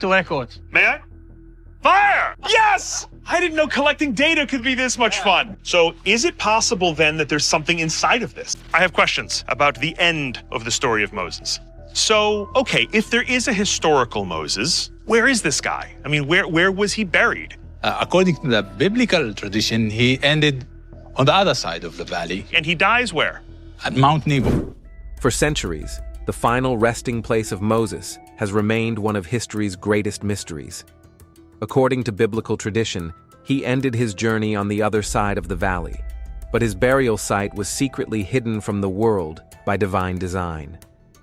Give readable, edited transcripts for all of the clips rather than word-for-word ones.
to records. May I? Fire! Yes! I didn't know collecting data could be this much fun. So is it possible then that there's something inside of this? I have questions about the end of the story of Moses. So, okay, if there is a historical Moses, where is this guy? I mean, where was he buried? According to the biblical tradition, he ended on the other side of the valley. And he dies where? At Mount Nebo. For centuries, the final resting place of Moses has remained one of history's greatest mysteries. According to biblical tradition, he ended his journey on the other side of the valley, but his burial site was secretly hidden from the world by divine design.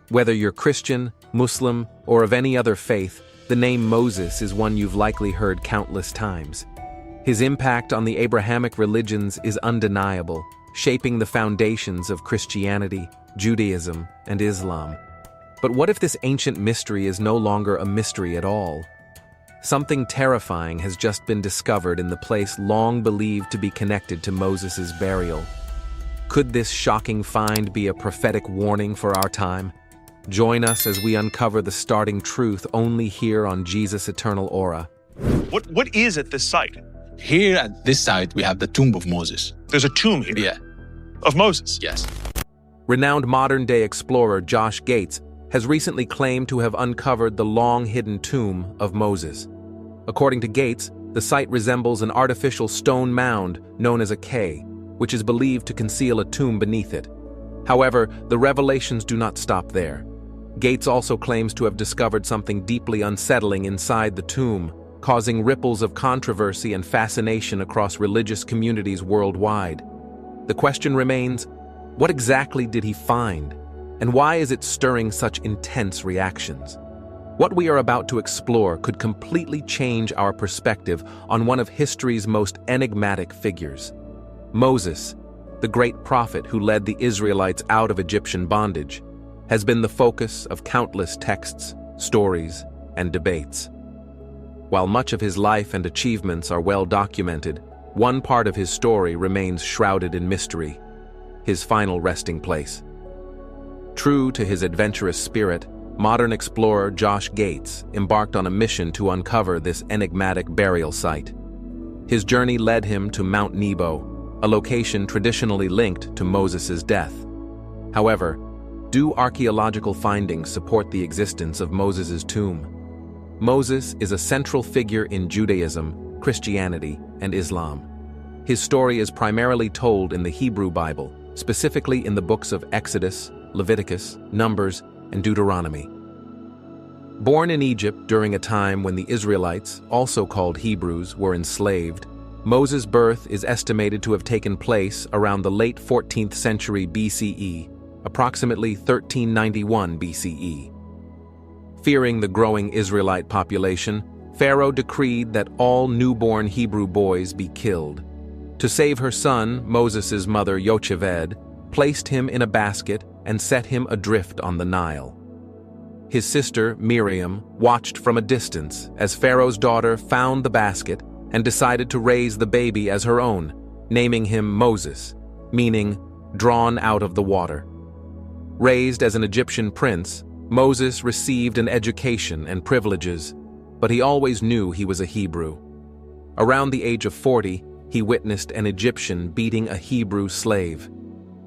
Whether you're Christian, Muslim, or of any other faith, the name Moses is one you've likely heard countless times. His impact on the Abrahamic religions is undeniable, shaping the foundations of Christianity, Judaism, and Islam. But what if this ancient mystery is no longer a mystery at all? Something terrifying has just been discovered in the place long believed to be connected to Moses' burial. Could this shocking find be a prophetic warning for our time? Join us as we uncover the starting truth only here on Jesus' Eternal Aura. What is at this site? Here at this site, we have the tomb of Moses. There's a tomb here? Yeah. Of Moses? Yes. Renowned modern-day explorer Josh Gates has recently claimed to have uncovered the long-hidden tomb of Moses. According to Gates, the site resembles an artificial stone mound known as a K, which is believed to conceal a tomb beneath it. However, the revelations do not stop there. Gates also claims to have discovered something deeply unsettling inside the tomb, causing ripples of controversy and fascination across religious communities worldwide. The question remains, what exactly did he find? And why is it stirring such intense reactions? What we are about to explore could completely change our perspective on one of history's most enigmatic figures. Moses, the great prophet who led the Israelites out of Egyptian bondage, has been the focus of countless texts, stories, and debates. While much of his life and achievements are well documented, one part of his story remains shrouded in mystery: his final resting place. True to his adventurous spirit, modern explorer Josh Gates embarked on a mission to uncover this enigmatic burial site. His journey led him to Mount Nebo, a location traditionally linked to Moses' death. However, do archaeological findings support the existence of Moses' tomb? Moses is a central figure in Judaism, Christianity, and Islam. His story is primarily told in the Hebrew Bible, specifically in the books of Exodus, Leviticus, Numbers, and Deuteronomy. Born in Egypt during a time when the Israelites, also called Hebrews, were enslaved, Moses' birth is estimated to have taken place around the late 14th century BCE, approximately 1391 BCE. Fearing the growing Israelite population, Pharaoh decreed that all newborn Hebrew boys be killed. To save her son, Moses' mother Yocheved placed him in a basket and set him adrift on the Nile. His sister, Miriam, watched from a distance as Pharaoh's daughter found the basket and decided to raise the baby as her own, naming him Moses, meaning drawn out of the water. Raised as an Egyptian prince, Moses received an education and privileges, but he always knew he was a Hebrew. Around the age of 40, he witnessed an Egyptian beating a Hebrew slave.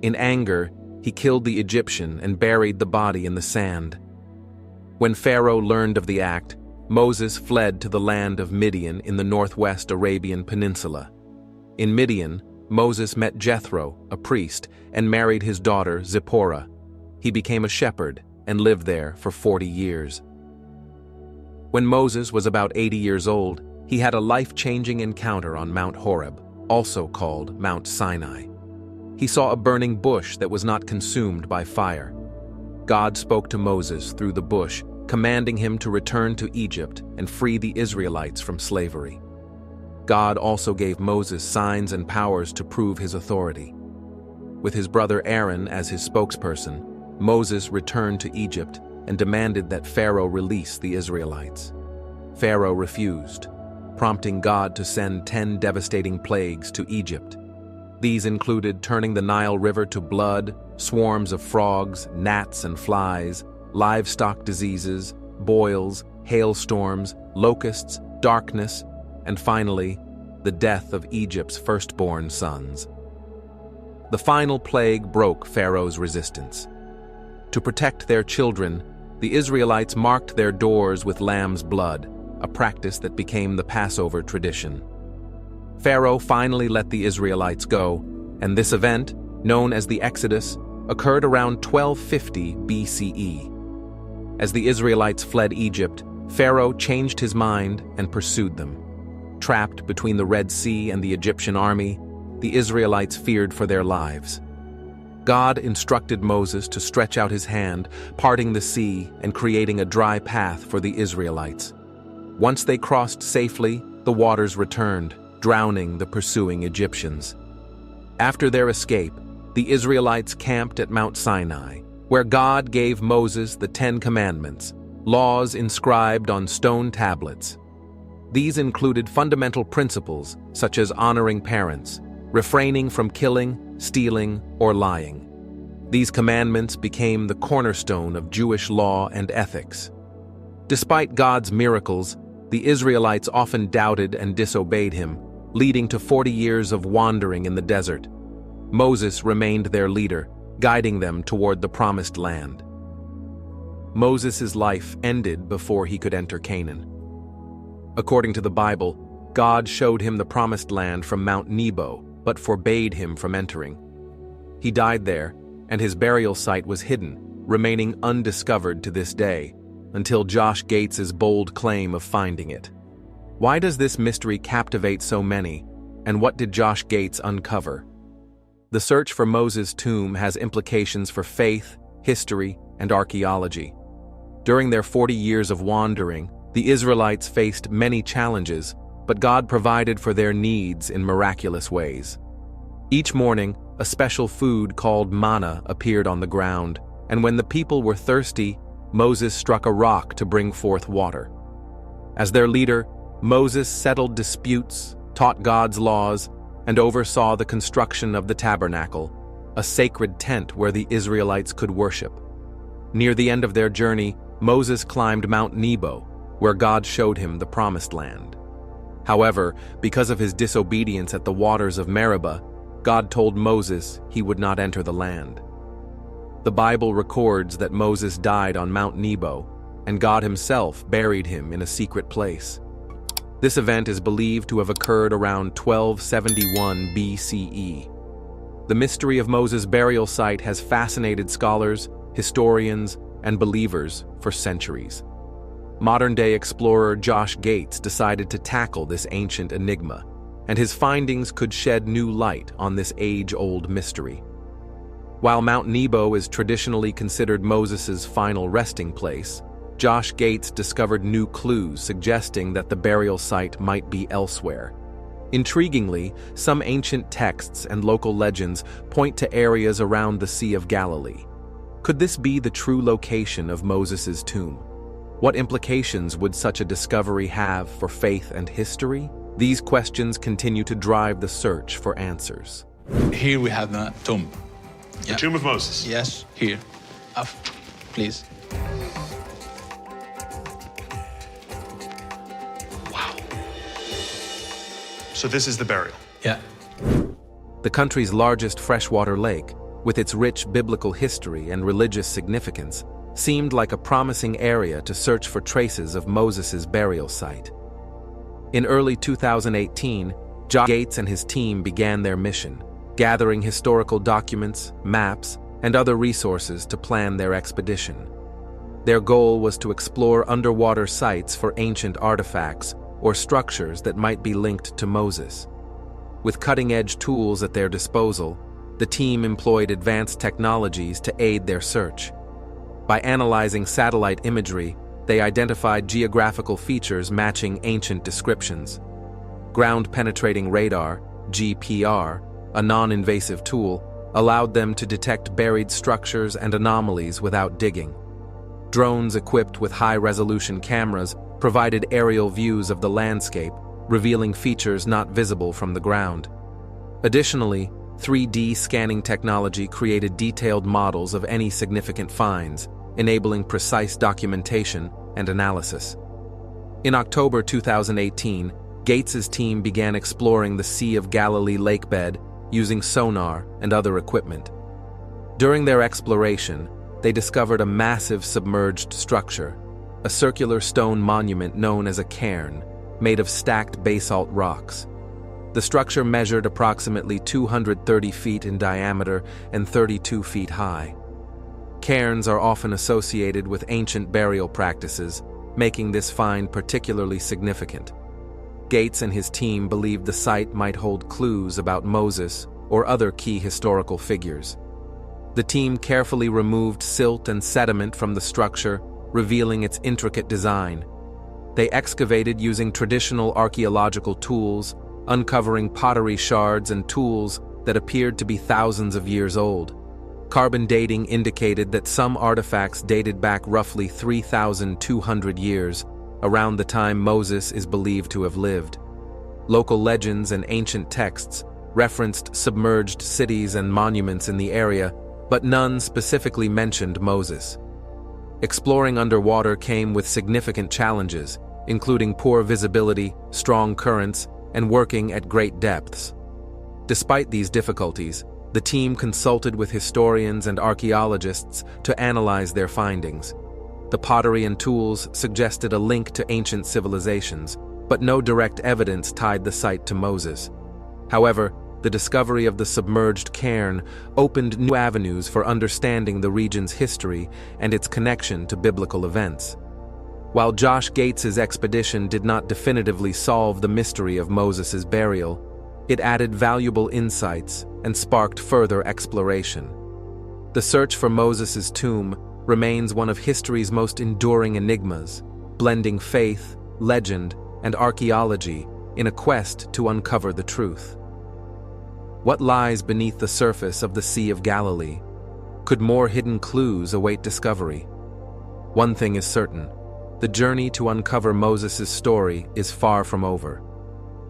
In anger, he killed the Egyptian and buried the body in the sand. When Pharaoh learned of the act, Moses fled to the land of Midian in the northwest Arabian Peninsula. In Midian, Moses met Jethro, a priest, and married his daughter Zipporah. He became a shepherd and lived there for 40 years. When Moses was about 80 years old, he had a life-changing encounter on Mount Horeb, also called Mount Sinai. He saw a burning bush that was not consumed by fire. God spoke to Moses through the bush, commanding him to return to Egypt and free the Israelites from slavery. God also gave Moses signs and powers to prove his authority. With his brother Aaron as his spokesperson, Moses returned to Egypt and demanded that Pharaoh release the Israelites. Pharaoh refused, prompting God to send 10 devastating plagues to Egypt. These included turning the Nile River to blood, swarms of frogs, gnats and flies, livestock diseases, boils, hailstorms, locusts, darkness, and finally, the death of Egypt's firstborn sons. The final plague broke Pharaoh's resistance. To protect their children, the Israelites marked their doors with lamb's blood, a practice that became the Passover tradition. Pharaoh finally let the Israelites go, and this event, known as the Exodus, occurred around 1250 BCE. As the Israelites fled Egypt, Pharaoh changed his mind and pursued them. Trapped between the Red Sea and the Egyptian army, the Israelites feared for their lives. God instructed Moses to stretch out his hand, parting the sea and creating a dry path for the Israelites. Once they crossed safely, the waters returned, drowning the pursuing Egyptians. After their escape, the Israelites camped at Mount Sinai, where God gave Moses the 10 Commandments, laws inscribed on stone tablets. These included fundamental principles such as honoring parents, refraining from killing, stealing, or lying. These commandments became the cornerstone of Jewish law and ethics. Despite God's miracles, the Israelites often doubted and disobeyed him, leading to 40 years of wandering in the desert. Moses remained their leader, guiding them toward the promised land. Moses' life ended before he could enter Canaan. According to the Bible, God showed him the promised land from Mount Nebo, but forbade him from entering. He died there, and his burial site was hidden, remaining undiscovered to this day, until Josh Gates's bold claim of finding it. Why does this mystery captivate so many, and what did Josh Gates uncover? The search for Moses' tomb has implications for faith, history, and archaeology. During their 40 years of wandering, the Israelites faced many challenges, but God provided for their needs in miraculous ways. Each morning, a special food called manna appeared on the ground, and when the people were thirsty, Moses struck a rock to bring forth water. As their leader, Moses settled disputes, taught God's laws, and oversaw the construction of the tabernacle, a sacred tent where the Israelites could worship. Near the end of their journey, Moses climbed Mount Nebo, where God showed him the promised land. However, because of his disobedience at the waters of Meribah, God told Moses he would not enter the land. The Bible records that Moses died on Mount Nebo, and God himself buried him in a secret place. This event is believed to have occurred around 1271 BCE. The mystery of Moses' burial site has fascinated scholars, historians, and believers for centuries. Modern-day explorer Josh Gates decided to tackle this ancient enigma, and his findings could shed new light on this age-old mystery. While Mount Nebo is traditionally considered Moses' final resting place, Josh Gates discovered new clues suggesting that the burial site might be elsewhere. Intriguingly, some ancient texts and local legends point to areas around the Sea of Galilee. Could this be the true location of Moses' tomb? What implications would such a discovery have for faith and history? These questions continue to drive the search for answers. Here we have the tomb. The tomb of Moses. Yes, here. Up, please. Wow. So this is the burial. Yeah. The country's largest freshwater lake, with its rich biblical history and religious significance, seemed like a promising area to search for traces of Moses' burial site. In early 2018, Josh Gates and his team began their mission, gathering historical documents, maps, and other resources to plan their expedition. Their goal was to explore underwater sites for ancient artifacts or structures that might be linked to Moses. With cutting-edge tools at their disposal, the team employed advanced technologies to aid their search. By analyzing satellite imagery, they identified geographical features matching ancient descriptions. Ground-penetrating radar, GPR, a non-invasive tool, allowed them to detect buried structures and anomalies without digging. Drones equipped with high-resolution cameras provided aerial views of the landscape, revealing features not visible from the ground. Additionally, 3D scanning technology created detailed models of any significant finds, enabling precise documentation and analysis. In October 2018, Gates's team began exploring the Sea of Galilee lakebed using sonar and other equipment. During their exploration, they discovered a massive submerged structure, a circular stone monument known as a cairn, made of stacked basalt rocks. The structure measured approximately 230 feet in diameter and 32 feet high. Cairns are often associated with ancient burial practices, making this find particularly significant. Gates and his team believed the site might hold clues about Moses or other key historical figures. The team carefully removed silt and sediment from the structure, revealing its intricate design. They excavated using traditional archaeological tools, uncovering pottery shards and tools that appeared to be thousands of years old. Carbon dating indicated that some artifacts dated back roughly 3,200 years, around the time Moses is believed to have lived. Local legends and ancient texts referenced submerged cities and monuments in the area, but none specifically mentioned Moses. Exploring underwater came with significant challenges, including poor visibility, strong currents, and working at great depths. Despite these difficulties, the team consulted with historians and archaeologists to analyze their findings. The pottery and tools suggested a link to ancient civilizations, but no direct evidence tied the site to Moses. However, the discovery of the submerged cairn opened new avenues for understanding the region's history and its connection to biblical events. While Josh Gates's expedition did not definitively solve the mystery of Moses' burial, it added valuable insights and sparked further exploration. The search for Moses' tomb remains one of history's most enduring enigmas, blending faith, legend, and archaeology in a quest to uncover the truth. What lies beneath the surface of the Sea of Galilee? Could more hidden clues await discovery? One thing is certain: the journey to uncover Moses' story is far from over.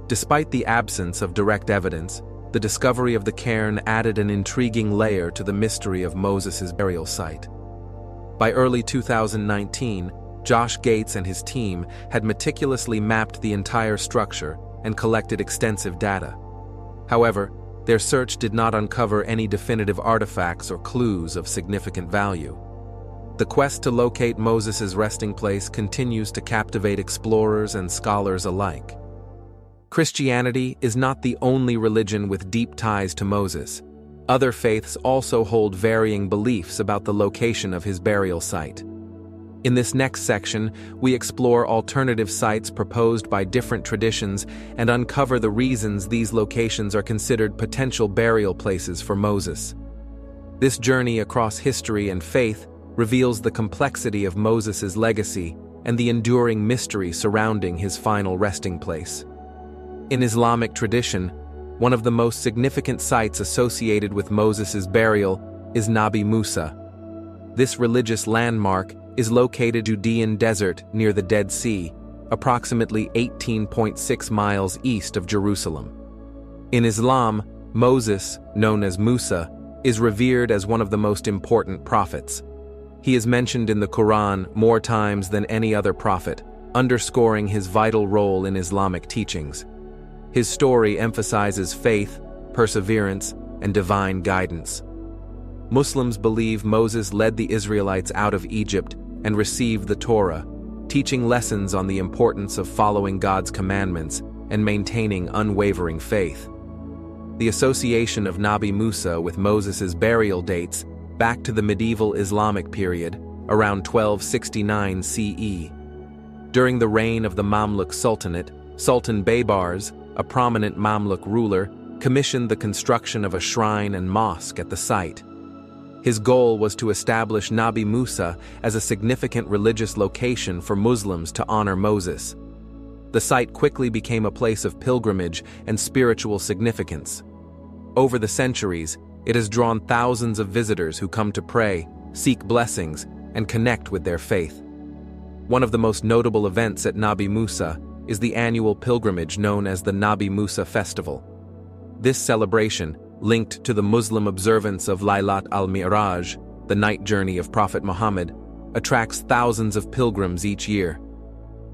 Despite the absence of direct evidence, the discovery of the cairn added an intriguing layer to the mystery of Moses' burial site. By early 2019, Josh Gates and his team had meticulously mapped the entire structure and collected extensive data. However, their search did not uncover any definitive artifacts or clues of significant value. The quest to locate Moses' resting place continues to captivate explorers and scholars alike. Christianity is not the only religion with deep ties to Moses. Other faiths also hold varying beliefs about the location of his burial site. In this next section, we explore alternative sites proposed by different traditions and uncover the reasons these locations are considered potential burial places for Moses. This journey across history and faith reveals the complexity of Moses' legacy and the enduring mystery surrounding his final resting place. In Islamic tradition, one of the most significant sites associated with Moses' burial is Nabi Musa. This religious landmark is located in the Judean desert near the Dead Sea, approximately 18.6 miles east of Jerusalem. In Islam, Moses, known as Musa, is revered as one of the most important prophets. He is mentioned in the Quran more times than any other prophet, underscoring his vital role in Islamic teachings. His story emphasizes faith, perseverance, and divine guidance. Muslims believe Moses led the Israelites out of Egypt and received the Torah, teaching lessons on the importance of following God's commandments and maintaining unwavering faith. The association of Nabi Musa with Moses' burial dates back to the medieval Islamic period, around 1269 CE. During the reign of the Mamluk Sultanate, Sultan Baybars, a prominent Mamluk ruler, commissioned the construction of a shrine and mosque at the site. His goal was to establish Nabi Musa as a significant religious location for Muslims to honor Moses. The site quickly became a place of pilgrimage and spiritual significance. Over the centuries, it has drawn thousands of visitors who come to pray, seek blessings, and connect with their faith. One of the most notable events at Nabi Musa is the annual pilgrimage known as the Nabi Musa Festival. This celebration, linked to the Muslim observance of Laylat al-Mi'raj, the night journey of Prophet Muhammad, attracts thousands of pilgrims each year.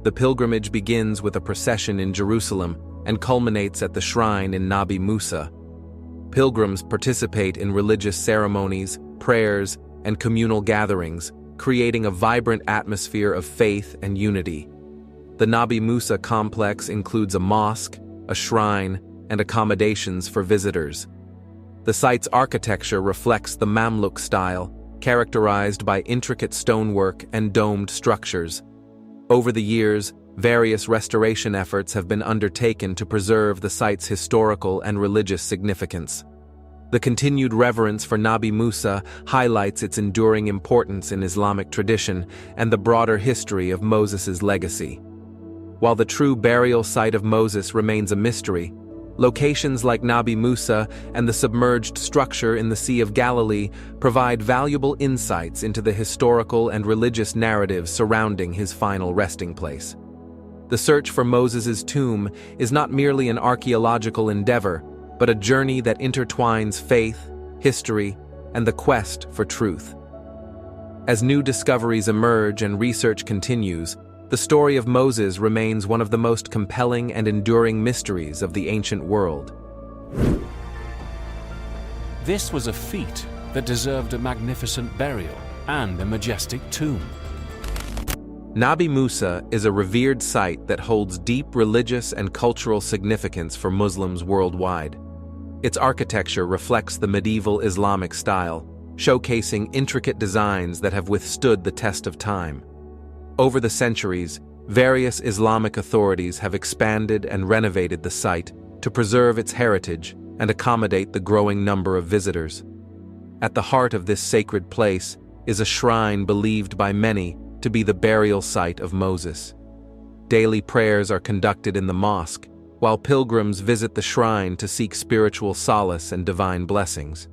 The pilgrimage begins with a procession in Jerusalem and culminates at the shrine in Nabi Musa. Pilgrims participate in religious ceremonies, prayers, and communal gatherings, creating a vibrant atmosphere of faith and unity. The Nabi Musa complex includes a mosque, a shrine, and accommodations for visitors. The site's architecture reflects the Mamluk style, characterized by intricate stonework and domed structures. Over the years, various restoration efforts have been undertaken to preserve the site's historical and religious significance. The continued reverence for Nabi Musa highlights its enduring importance in Islamic tradition and the broader history of Moses' legacy. While the true burial site of Moses remains a mystery, locations like Nabi Musa and the submerged structure in the Sea of Galilee provide valuable insights into the historical and religious narratives surrounding his final resting place. The search for Moses' tomb is not merely an archaeological endeavor, but a journey that intertwines faith, history, and the quest for truth. As new discoveries emerge and research continues, the story of Moses remains one of the most compelling and enduring mysteries of the ancient world. This was a feat that deserved a magnificent burial and a majestic tomb. Nabi Musa is a revered site that holds deep religious and cultural significance for Muslims worldwide. Its architecture reflects the medieval Islamic style, showcasing intricate designs that have withstood the test of time. Over the centuries, various Islamic authorities have expanded and renovated the site to preserve its heritage and accommodate the growing number of visitors. At the heart of this sacred place is a shrine believed by many to be the burial site of Moses. Daily prayers are conducted in the mosque, while pilgrims visit the shrine to seek spiritual solace and divine blessings.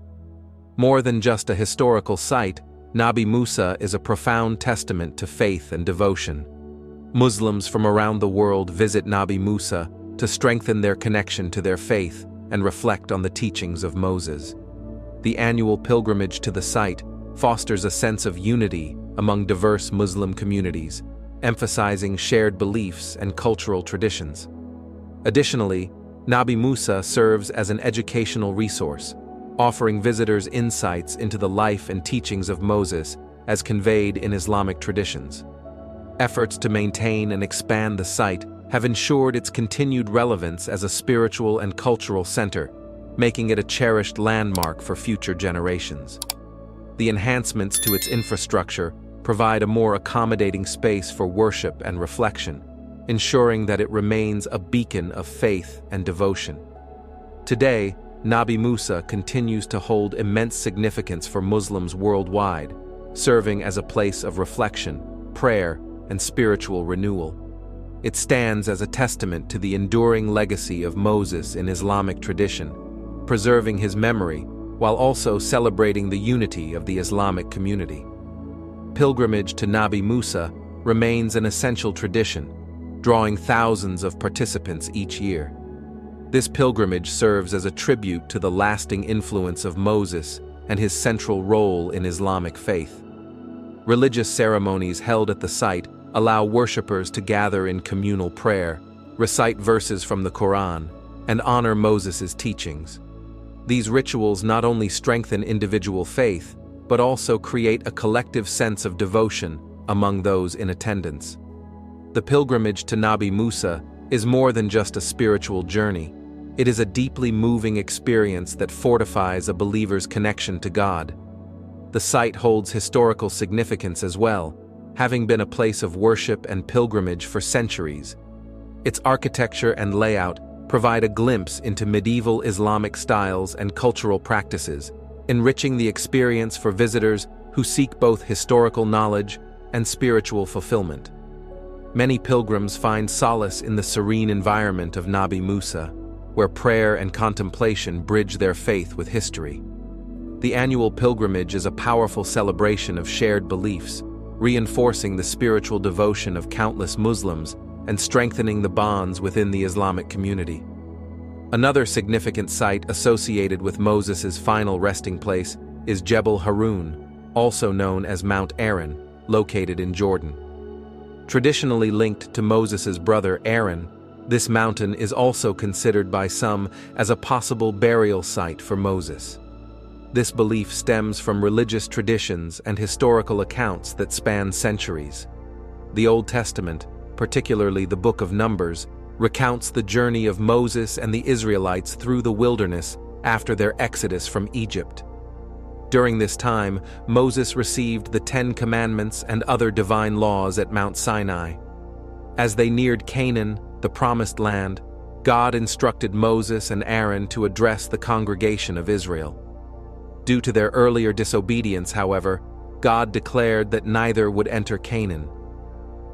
More than just a historical site, Nabi Musa is a profound testament to faith and devotion. Muslims from around the world visit Nabi Musa to strengthen their connection to their faith and reflect on the teachings of Moses. The annual pilgrimage to the site fosters a sense of unity among diverse Muslim communities, emphasizing shared beliefs and cultural traditions. Additionally, Nabi Musa serves as an educational resource, offering visitors insights into the life and teachings of Moses as conveyed in Islamic traditions. Efforts to maintain and expand the site have ensured its continued relevance as a spiritual and cultural center, making it a cherished landmark for future generations. The enhancements to its infrastructure provide a more accommodating space for worship and reflection, ensuring that it remains a beacon of faith and devotion. Today, Nabi Musa continues to hold immense significance for Muslims worldwide, serving as a place of reflection, prayer, and spiritual renewal. It stands as a testament to the enduring legacy of Moses in Islamic tradition, preserving his memory while also celebrating the unity of the Islamic community. Pilgrimage to Nabi Musa remains an essential tradition, drawing thousands of participants each year. This pilgrimage serves as a tribute to the lasting influence of Moses and his central role in Islamic faith. Religious ceremonies held at the site allow worshippers to gather in communal prayer, recite verses from the Quran, and honor Moses' teachings. These rituals not only strengthen individual faith, but also create a collective sense of devotion among those in attendance. The pilgrimage to Nabi Musa is more than just a spiritual journey. It is a deeply moving experience that fortifies a believer's connection to God. The site holds historical significance as well, having been a place of worship and pilgrimage for centuries. Its architecture and layout provide a glimpse into medieval Islamic styles and cultural practices, enriching the experience for visitors who seek both historical knowledge and spiritual fulfillment. Many pilgrims find solace in the serene environment of Nabi Musa, where prayer and contemplation bridge their faith with history. The annual pilgrimage is a powerful celebration of shared beliefs, reinforcing the spiritual devotion of countless Muslims and strengthening the bonds within the Islamic community. Another significant site associated with Moses' final resting place is Jebel Harun, also known as Mount Aaron, located in Jordan. Traditionally linked to Moses' brother Aaron, this mountain is also considered by some as a possible burial site for Moses. This belief stems from religious traditions and historical accounts that span centuries. The Old Testament, particularly the Book of Numbers, recounts the journey of Moses and the Israelites through the wilderness after their exodus from Egypt. During this time, Moses received the 10 Commandments and other divine laws at Mount Sinai. As they neared Canaan, the Promised Land, God instructed Moses and Aaron to address the congregation of Israel. Due to their earlier disobedience, however, God declared that neither would enter Canaan.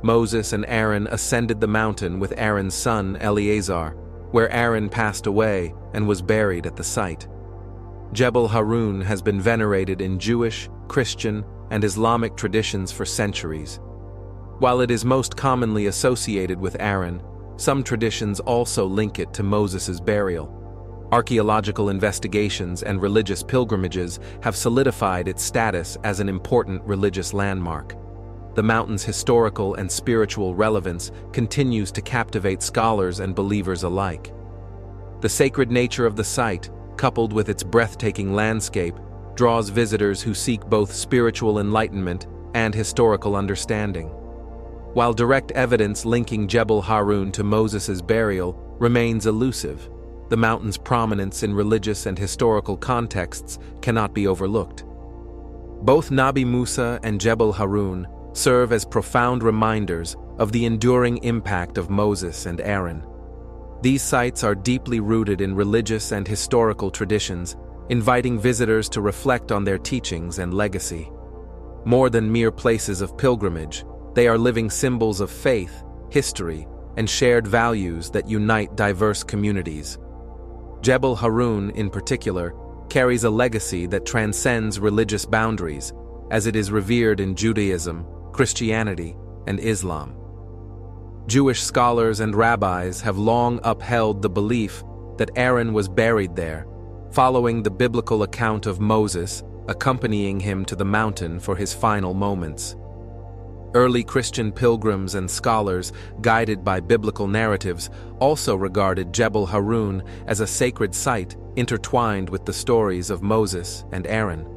Moses and Aaron ascended the mountain with Aaron's son Eleazar, where Aaron passed away and was buried at the site. Jebel Harun has been venerated in Jewish, Christian, and Islamic traditions for centuries. While it is most commonly associated with Aaron, some traditions also link it to Moses' burial. Archaeological investigations and religious pilgrimages have solidified its status as an important religious landmark. The mountain's historical and spiritual relevance continues to captivate scholars and believers alike. The sacred nature of the site, coupled with its breathtaking landscape, draws visitors who seek both spiritual enlightenment and historical understanding. While direct evidence linking Jebel Harun to Moses' burial remains elusive, the mountain's prominence in religious and historical contexts cannot be overlooked. Both Nabi Musa and Jebel Harun serve as profound reminders of the enduring impact of Moses and Aaron. These sites are deeply rooted in religious and historical traditions, inviting visitors to reflect on their teachings and legacy. More than mere places of pilgrimage, they are living symbols of faith, history, and shared values that unite diverse communities. Jebel Harun, in particular, carries a legacy that transcends religious boundaries, as it is revered in Judaism, Christianity, and Islam. Jewish scholars and rabbis have long upheld the belief that Aaron was buried there, following the biblical account of Moses accompanying him to the mountain for his final moments. Early Christian pilgrims and scholars, guided by biblical narratives, also regarded Jebel Harun as a sacred site intertwined with the stories of Moses and Aaron.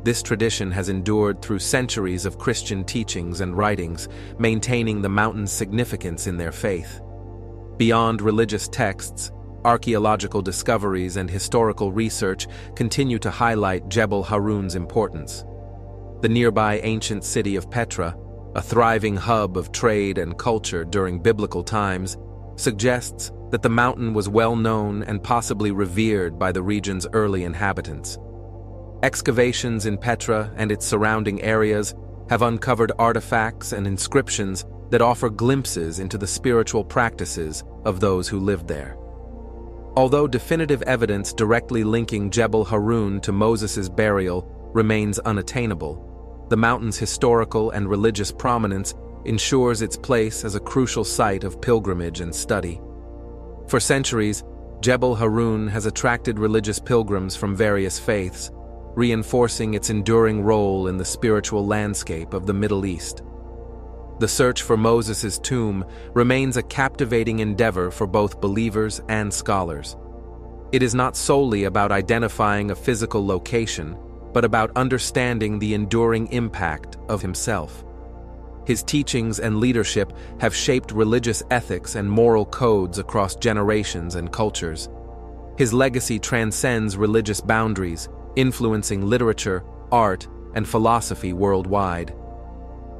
This tradition has endured through centuries of Christian teachings and writings, maintaining the mountain's significance in their faith. Beyond religious texts, archaeological discoveries and historical research continue to highlight Jebel Harun's importance. The nearby ancient city of Petra, a thriving hub of trade and culture during biblical times, suggests that the mountain was well known and possibly revered by the region's early inhabitants. Excavations in Petra and its surrounding areas have uncovered artifacts and inscriptions that offer glimpses into the spiritual practices of those who lived there. Although definitive evidence directly linking Jebel Harun to Moses' burial remains unattainable, the mountain's historical and religious prominence ensures its place as a crucial site of pilgrimage and study. For centuries, Jebel Harun has attracted religious pilgrims from various faiths, reinforcing its enduring role in the spiritual landscape of the Middle East. The search for Moses' tomb remains a captivating endeavor for both believers and scholars. It is not solely about identifying a physical location, but about understanding the enduring impact of himself. His teachings and leadership have shaped religious ethics and moral codes across generations and cultures. His legacy transcends religious boundaries, influencing literature, art, and philosophy worldwide.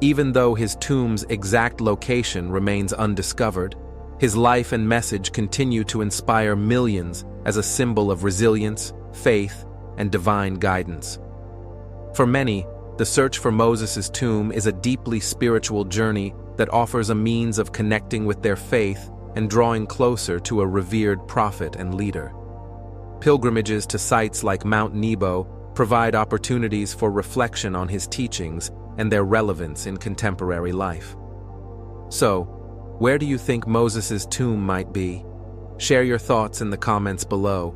Even though his tomb's exact location remains undiscovered, his life and message continue to inspire millions as a symbol of resilience, faith, and divine guidance. For many, the search for Moses' tomb is a deeply spiritual journey that offers a means of connecting with their faith and drawing closer to a revered prophet and leader. Pilgrimages to sites like Mount Nebo provide opportunities for reflection on his teachings and their relevance in contemporary life. So, where do you think Moses' tomb might be? Share your thoughts in the comments below.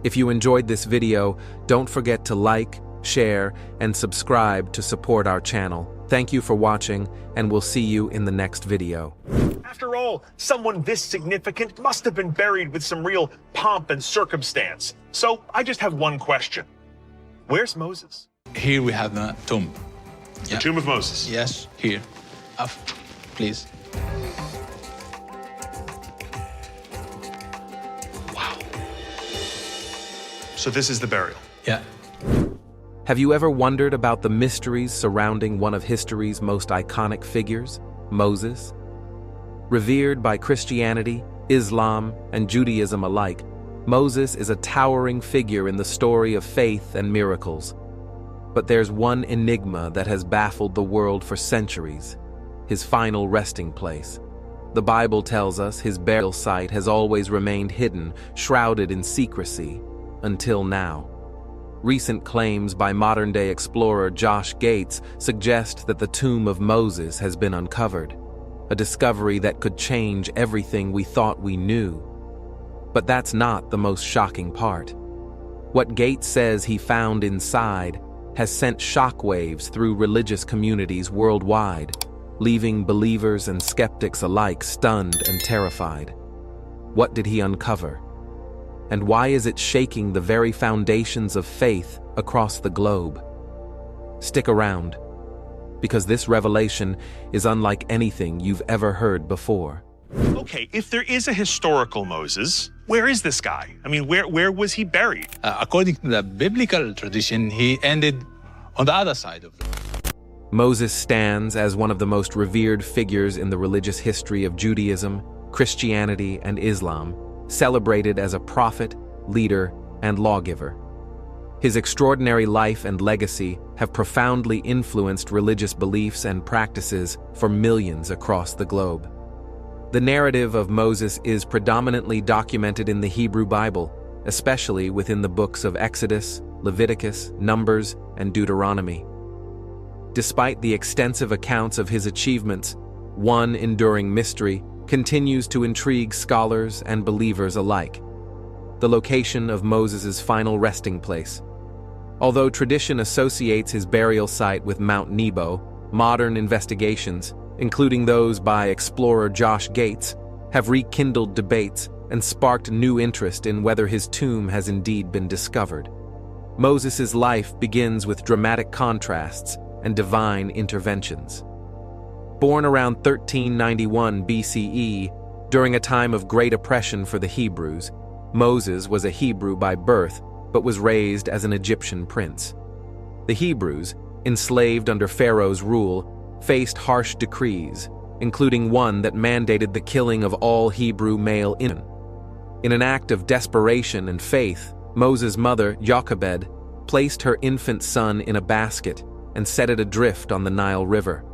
If you enjoyed this video, don't forget to like, share, and subscribe to support our channel. Thank you for watching, and we'll see you in the next video. After all, someone this significant must have been buried with some real pomp and circumstance. So I just have one question. Where's Moses? Here we have the tomb. The tomb of Moses. Yes, here. Up, please. Wow. So this is the burial. Yeah. Have you ever wondered about the mysteries surrounding one of history's most iconic figures, Moses? Revered by Christianity, Islam, and Judaism alike, Moses is a towering figure in the story of faith and miracles. But there's one enigma that has baffled the world for centuries: his final resting place. The Bible tells us his burial site has always remained hidden, shrouded in secrecy, until now. Recent claims by modern-day explorer Josh Gates suggest that the tomb of Moses has been uncovered, a discovery that could change everything we thought we knew. But that's not the most shocking part. What Gates says he found inside has sent shockwaves through religious communities worldwide, leaving believers and skeptics alike stunned and terrified. What did he uncover? And why is it shaking the very foundations of faith across the globe? Stick around, because this revelation is unlike anything you've ever heard before. Okay, if there is a historical Moses, where is this guy? I mean, where was he buried? According to the biblical tradition, he ended on the other side of it. Moses stands as one of the most revered figures in the religious history of Judaism, Christianity, and Islam, celebrated as a prophet, leader, and lawgiver. His extraordinary life and legacy have profoundly influenced religious beliefs and practices for millions across the globe. The narrative of Moses is predominantly documented in the Hebrew Bible, especially within the books of Exodus, Leviticus, Numbers, and Deuteronomy. Despite the extensive accounts of his achievements, one enduring mystery continues to intrigue scholars and believers alike: the location of Moses' final resting place. Although tradition associates his burial site with Mount Nebo, modern investigations, including those by explorer Josh Gates, have rekindled debates and sparked new interest in whether his tomb has indeed been discovered. Moses' life begins with dramatic contrasts and divine interventions. Born around 1391 BCE, during a time of great oppression for the Hebrews, Moses was a Hebrew by birth but was raised as an Egyptian prince. The Hebrews, enslaved under Pharaoh's rule, faced harsh decrees, including one that mandated the killing of all Hebrew male infants. In an act of desperation and faith, Moses' mother, Jochebed, placed her infant son in a basket and set it adrift on the Nile River.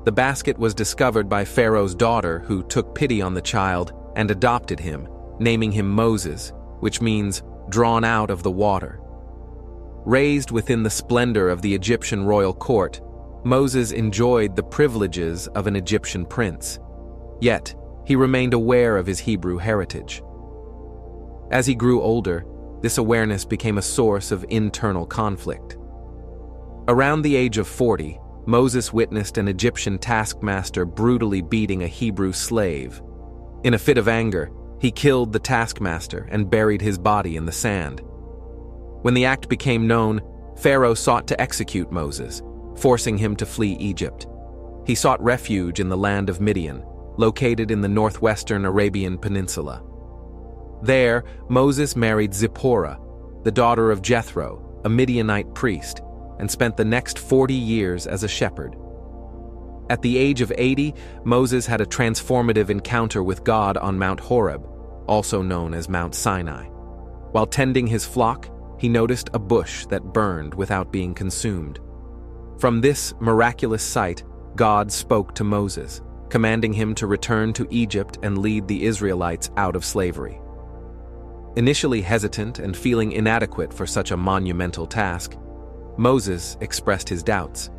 The basket was discovered by Pharaoh's daughter, who took pity on the child and adopted him, naming him Moses, which means drawn out of the water. Raised within the splendor of the Egyptian royal court, Moses enjoyed the privileges of an Egyptian prince. Yet, he remained aware of his Hebrew heritage. As he grew older, this awareness became a source of internal conflict. Around the age of 40, Moses witnessed an Egyptian taskmaster brutally beating a Hebrew slave. In a fit of anger, he killed the taskmaster and buried his body in the sand. When the act became known, Pharaoh sought to execute Moses, forcing him to flee Egypt. He sought refuge in the land of Midian, located in the northwestern Arabian Peninsula. There, Moses married Zipporah, the daughter of Jethro, a Midianite priest, and spent the next 40 years as a shepherd. At the age of 80, Moses had a transformative encounter with God on Mount Horeb, also known as Mount Sinai. While tending his flock, he noticed a bush that burned without being consumed. From this miraculous sight, God spoke to Moses, commanding him to return to Egypt and lead the Israelites out of slavery. Initially hesitant and feeling inadequate for such a monumental task, Moses expressed his doubts.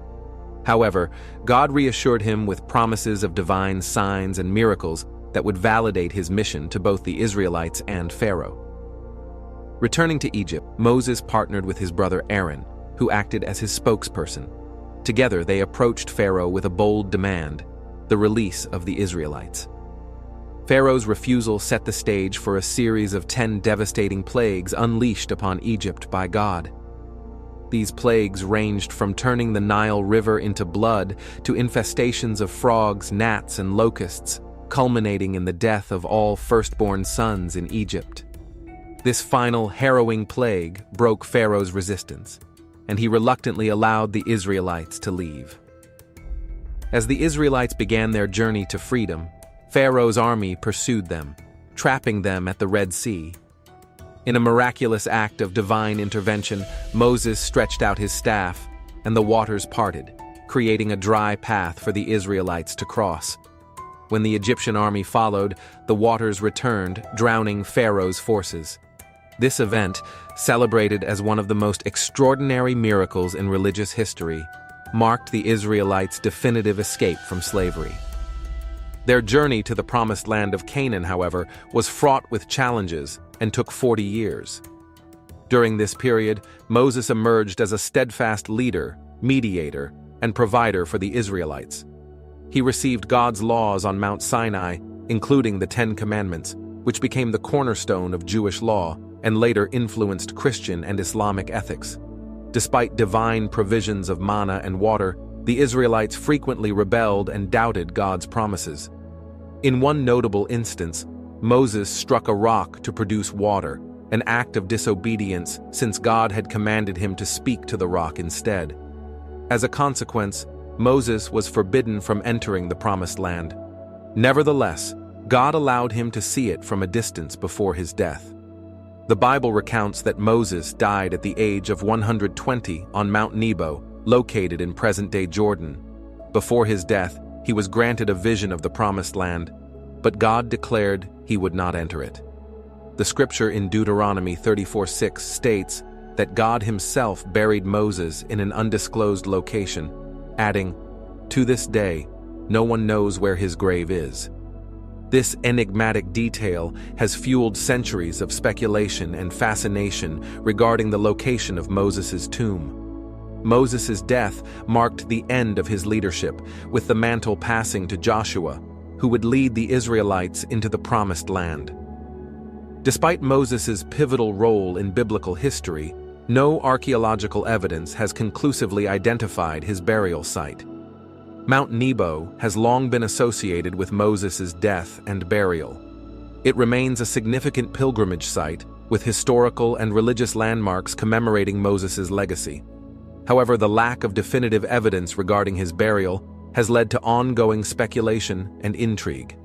However, God reassured him with promises of divine signs and miracles that would validate his mission to both the Israelites and Pharaoh. Returning to Egypt, Moses partnered with his brother Aaron, who acted as his spokesperson. Together, they approached Pharaoh with a bold demand: the release of the Israelites. Pharaoh's refusal set the stage for a series of 10 devastating plagues unleashed upon Egypt by God. These plagues ranged from turning the Nile River into blood to infestations of frogs, gnats, and locusts, culminating in the death of all firstborn sons in Egypt. This final harrowing plague broke Pharaoh's resistance, and he reluctantly allowed the Israelites to leave. As the Israelites began their journey to freedom, Pharaoh's army pursued them, trapping them at the Red Sea. In a miraculous act of divine intervention, Moses stretched out his staff, and the waters parted, creating a dry path for the Israelites to cross. When the Egyptian army followed, the waters returned, drowning Pharaoh's forces. This event, celebrated as one of the most extraordinary miracles in religious history, marked the Israelites' definitive escape from slavery. Their journey to the promised land of Canaan, however, was fraught with challenges and took 40 years. During this period, Moses emerged as a steadfast leader, mediator, and provider for the Israelites. He received God's laws on Mount Sinai, including the 10 Commandments, which became the cornerstone of Jewish law and later influenced Christian and Islamic ethics. Despite divine provisions of manna and water, the Israelites frequently rebelled and doubted God's promises. In one notable instance, Moses struck a rock to produce water, an act of disobedience since God had commanded him to speak to the rock instead. As a consequence, Moses was forbidden from entering the Promised Land. Nevertheless, God allowed him to see it from a distance before his death. The Bible recounts that Moses died at the age of 120 on Mount Nebo, located in present-day Jordan. Before his death, he was granted a vision of the Promised Land, but God declared he would not enter it. The scripture in Deuteronomy 34:6 states that God himself buried Moses in an undisclosed location, adding, "To this day, no one knows where his grave is." This enigmatic detail has fueled centuries of speculation and fascination regarding the location of Moses' tomb. Moses' death marked the end of his leadership, with the mantle passing to Joshua, who would lead the Israelites into the Promised Land. Despite Moses' pivotal role in biblical history, no archaeological evidence has conclusively identified his burial site. Mount Nebo has long been associated with Moses' death and burial. It remains a significant pilgrimage site, with historical and religious landmarks commemorating Moses' legacy. However, the lack of definitive evidence regarding his burial has led to ongoing speculation and intrigue.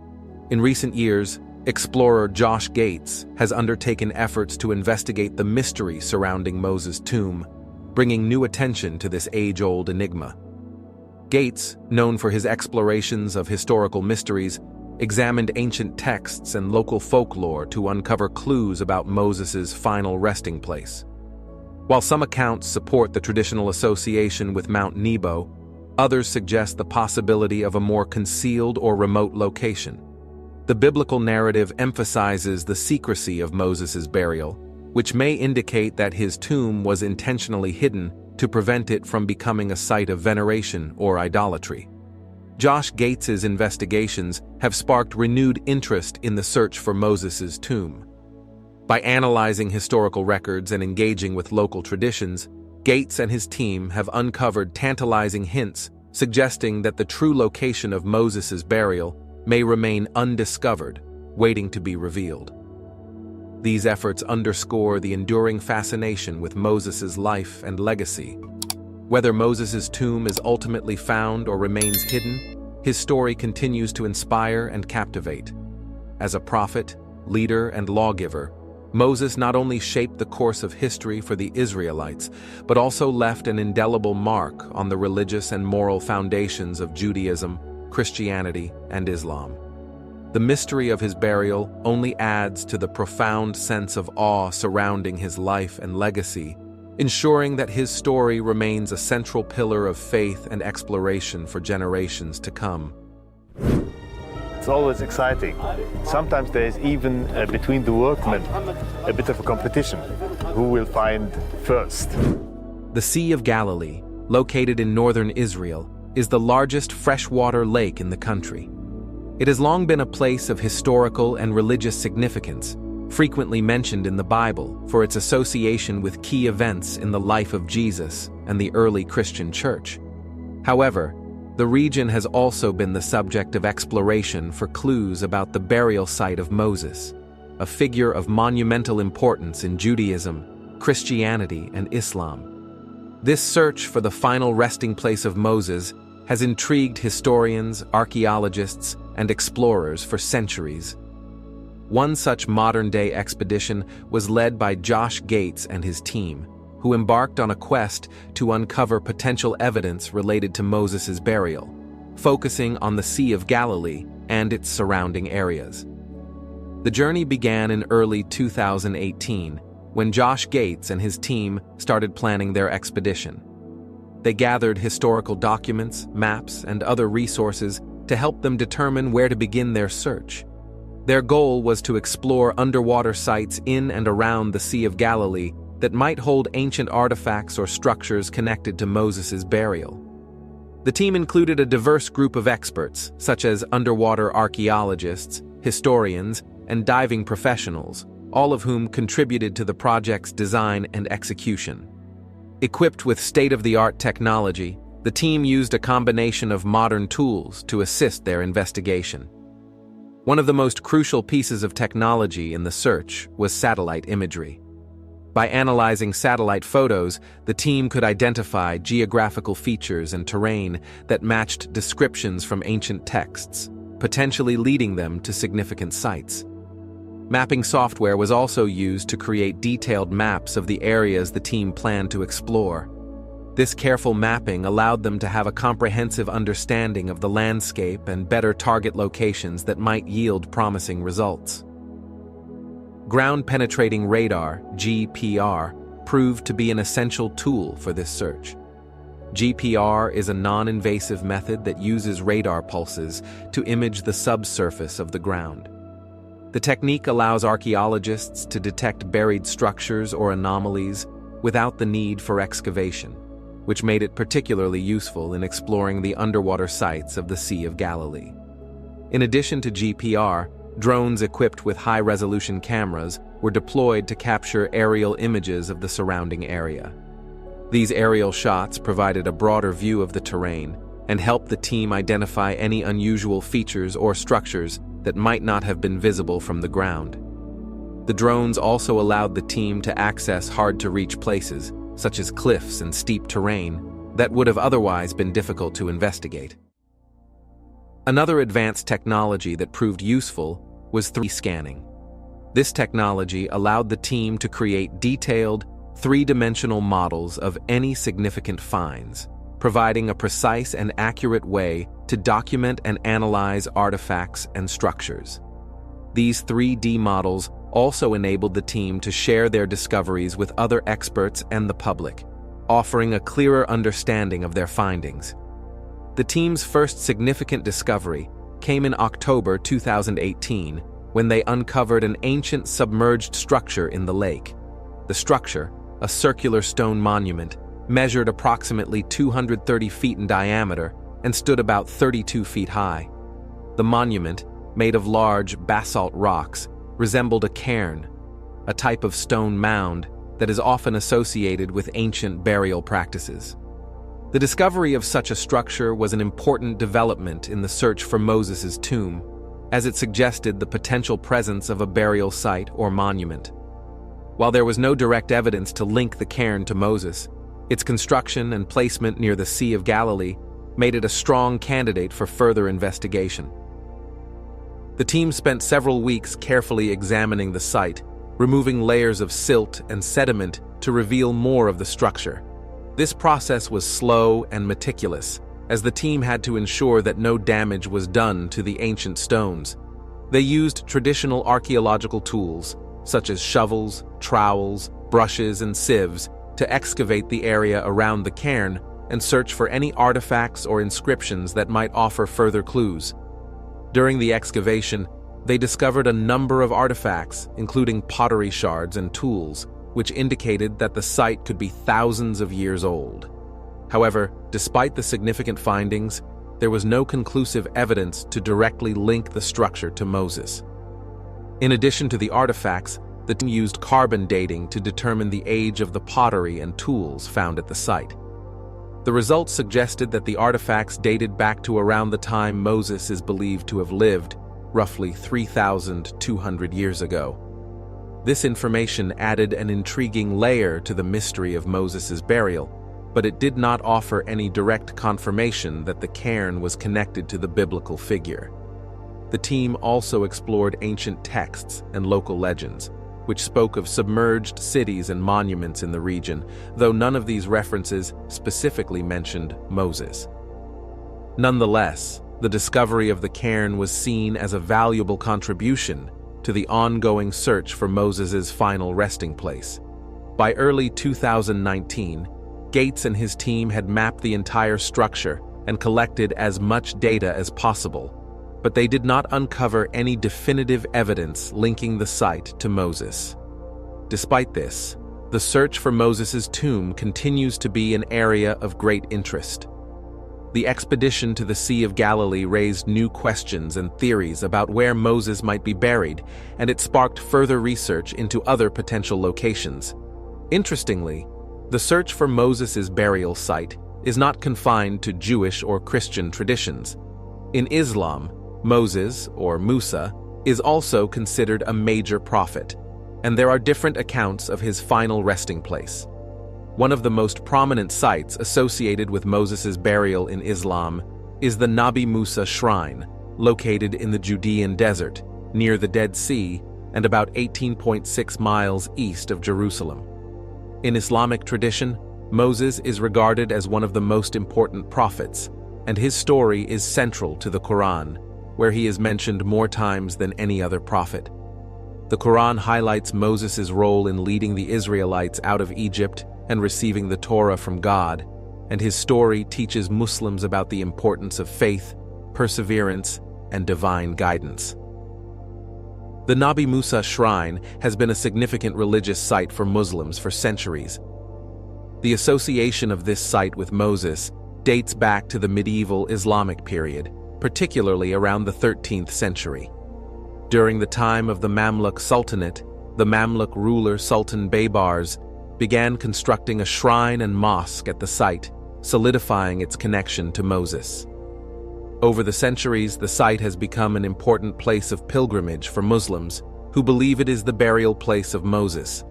In recent years, explorer Josh Gates has undertaken efforts to investigate the mystery surrounding Moses' tomb, bringing new attention to this age-old enigma. Gates, known for his explorations of historical mysteries, examined ancient texts and local folklore to uncover clues about Moses' final resting place. While some accounts support the traditional association with Mount Nebo, others suggest the possibility of a more concealed or remote location. The biblical narrative emphasizes the secrecy of Moses' burial, which may indicate that his tomb was intentionally hidden to prevent it from becoming a site of veneration or idolatry. Josh Gates's investigations have sparked renewed interest in the search for Moses' tomb. By analyzing historical records and engaging with local traditions, Gates and his team have uncovered tantalizing hints suggesting that the true location of Moses' burial may remain undiscovered, waiting to be revealed. These efforts underscore the enduring fascination with Moses' life and legacy. Whether Moses' tomb is ultimately found or remains hidden, his story continues to inspire and captivate. As a prophet, leader, and lawgiver, Moses not only shaped the course of history for the Israelites, but also left an indelible mark on the religious and moral foundations of Judaism, Christianity, and Islam. The mystery of his burial only adds to the profound sense of awe surrounding his life and legacy, ensuring that his story remains a central pillar of faith and exploration for generations to come. It's always exciting. Sometimes there is even between the workmen a bit of a competition. Who will find first? The Sea of Galilee, located in northern Israel, is the largest freshwater lake in the country. It has long been a place of historical and religious significance, frequently mentioned in the Bible for its association with key events in the life of Jesus and the early Christian church. However, the region has also been the subject of exploration for clues about the burial site of Moses, a figure of monumental importance in Judaism, Christianity, and Islam. This search for the final resting place of Moses has intrigued historians, archaeologists, and explorers for centuries. One such modern-day expedition was led by Josh Gates and his team, who embarked on a quest to uncover potential evidence related to Moses' burial, focusing on the Sea of Galilee and its surrounding areas. The journey began in early 2018, when Josh Gates and his team started planning their expedition. They gathered historical documents, maps, and other resources to help them determine where to begin their search. Their goal was to explore underwater sites in and around the Sea of Galilee that might hold ancient artifacts or structures connected to Moses' burial. The team included a diverse group of experts, such as underwater archaeologists, historians, and diving professionals, all of whom contributed to the project's design and execution. Equipped with state-of-the-art technology, the team used a combination of modern tools to assist their investigation. One of the most crucial pieces of technology in the search was satellite imagery. By analyzing satellite photos, the team could identify geographical features and terrain that matched descriptions from ancient texts, potentially leading them to significant sites. Mapping software was also used to create detailed maps of the areas the team planned to explore. This careful mapping allowed them to have a comprehensive understanding of the landscape and better target locations that might yield promising results. Ground-penetrating radar, GPR, proved to be an essential tool for this search. GPR is a non-invasive method that uses radar pulses to image the subsurface of the ground. The technique allows archaeologists to detect buried structures or anomalies without the need for excavation, which made it particularly useful in exploring the underwater sites of the Sea of Galilee. In addition to GPR, drones equipped with high-resolution cameras were deployed to capture aerial images of the surrounding area. These aerial shots provided a broader view of the terrain and helped the team identify any unusual features or structures that might not have been visible from the ground. The drones also allowed the team to access hard-to-reach places, such as cliffs and steep terrain, that would have otherwise been difficult to investigate. Another advanced technology that proved useful was 3D scanning. This technology allowed the team to create detailed, three-dimensional models of any significant finds, providing a precise and accurate way to document and analyze artifacts and structures. These 3D models also enabled the team to share their discoveries with other experts and the public, offering a clearer understanding of their findings. The team's first significant discovery came in October 2018 when they uncovered an ancient submerged structure in the lake. The structure, a circular stone monument, measured approximately 230 feet in diameter and stood about 32 feet high. The monument, made of large basalt rocks, resembled a cairn, a type of stone mound that is often associated with ancient burial practices. The discovery of such a structure was an important development in the search for Moses' tomb, as it suggested the potential presence of a burial site or monument. While there was no direct evidence to link the cairn to Moses, its construction and placement near the Sea of Galilee made it a strong candidate for further investigation. The team spent several weeks carefully examining the site, removing layers of silt and sediment to reveal more of the structure. This process was slow and meticulous, as the team had to ensure that no damage was done to the ancient stones. They used traditional archaeological tools, such as shovels, trowels, brushes, and sieves, to excavate the area around the cairn and search for any artifacts or inscriptions that might offer further clues. During the excavation, they discovered a number of artifacts, including pottery shards and tools, which indicated that the site could be thousands of years old. However, despite the significant findings, there was no conclusive evidence to directly link the structure to Moses. In addition to the artifacts, the team used carbon dating to determine the age of the pottery and tools found at the site. The results suggested that the artifacts dated back to around the time Moses is believed to have lived, roughly 3,200 years ago. This information added an intriguing layer to the mystery of Moses' burial, but it did not offer any direct confirmation that the cairn was connected to the biblical figure. The team also explored ancient texts and local legends, which spoke of submerged cities and monuments in the region, though none of these references specifically mentioned Moses. Nonetheless, the discovery of the cairn was seen as a valuable contribution to the ongoing search for Moses' final resting place. By early 2019, Gates and his team had mapped the entire structure and collected as much data as possible, but they did not uncover any definitive evidence linking the site to Moses. Despite this, the search for Moses' tomb continues to be an area of great interest. The expedition to the Sea of Galilee raised new questions and theories about where Moses might be buried, and it sparked further research into other potential locations. Interestingly, the search for Moses' burial site is not confined to Jewish or Christian traditions. In Islam, Moses, or Musa, is also considered a major prophet, and there are different accounts of his final resting place. One of the most prominent sites associated with Moses' burial in Islam is the Nabi Musa shrine, located in the Judean desert, near the Dead Sea and about 18.6 miles east of Jerusalem. In Islamic tradition, Moses is regarded as one of the most important prophets, and his story is central to the Quran, where he is mentioned more times than any other prophet. The Quran highlights Moses' role in leading the Israelites out of Egypt and receiving the Torah from God, and his story teaches Muslims about the importance of faith, perseverance, and divine guidance. The Nabi Musa shrine has been a significant religious site for Muslims for centuries. The association of this site with Moses dates back to the medieval Islamic period, particularly around the 13th century. During the time of the Mamluk Sultanate, the Mamluk ruler Sultan Baybars began constructing a shrine and mosque at the site, solidifying its connection to Moses. Over the centuries, the site has become an important place of pilgrimage for Muslims who believe it is the burial place of Moses.